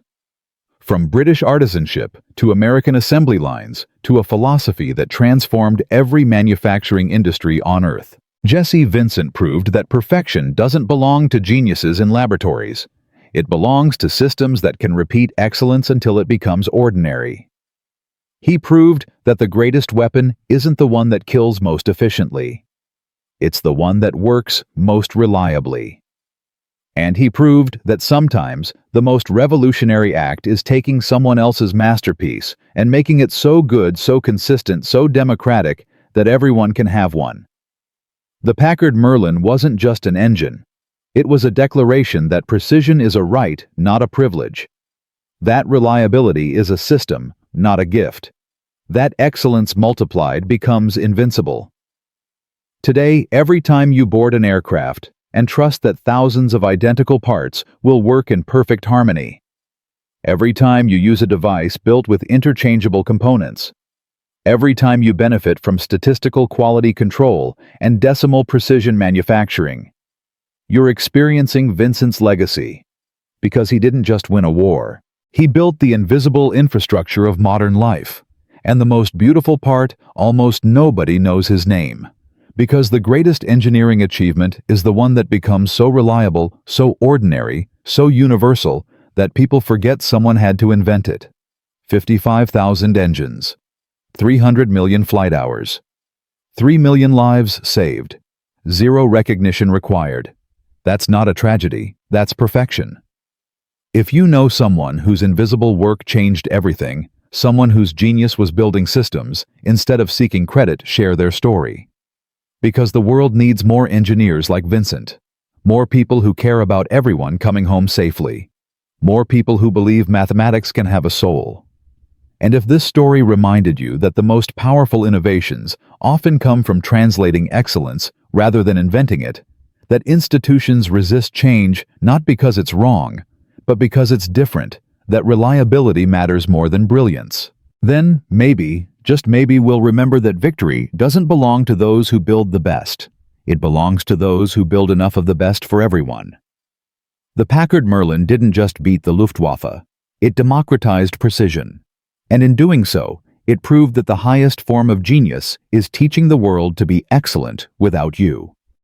From British artisanship to American assembly lines to a philosophy that transformed every manufacturing industry on Earth. Jesse Vincent proved that perfection doesn't belong to geniuses in laboratories. It belongs to systems that can repeat excellence until it becomes ordinary. He proved that the greatest weapon isn't the one that kills most efficiently. It's the one that works most reliably. And he proved that sometimes the most revolutionary act is taking someone else's masterpiece and making it so good, so consistent, so democratic that everyone can have one. The Packard Merlin wasn't just an engine. It was a declaration that precision is a right, not a privilege. That reliability is a system, not a gift. That excellence multiplied becomes invincible. Today, every time you board an aircraft, and trust that thousands of identical parts will work in perfect harmony. Every time you use a device built with interchangeable components. Every time you benefit from statistical quality control and decimal precision manufacturing. You're experiencing Vincent's legacy. Because he didn't just win a war. He built the invisible infrastructure of modern life. And the most beautiful part, almost nobody knows his name. Because the greatest engineering achievement is the one that becomes so reliable, so ordinary, so universal, that people forget someone had to invent it. 55,000 engines. 300 million flight hours. 3 million lives saved. 0 recognition required. That's not a tragedy, that's perfection. If you know someone whose invisible work changed everything, someone whose genius was building systems, instead of seeking credit, share their story. Because the world needs more engineers like Vincent. More people who care about everyone coming home safely. More people who believe mathematics can have a soul. And if this story reminded you that the most powerful innovations often come from translating excellence rather than inventing it, that institutions resist change not because it's wrong, but because it's different, that reliability matters more than brilliance, then maybe, just maybe, we'll remember that victory doesn't belong to those who build the best. It belongs to those who build enough of the best for everyone. The Packard Merlin didn't just beat the Luftwaffe, it democratized precision. And in doing so, it proved that the highest form of genius is teaching the world to be excellent without you.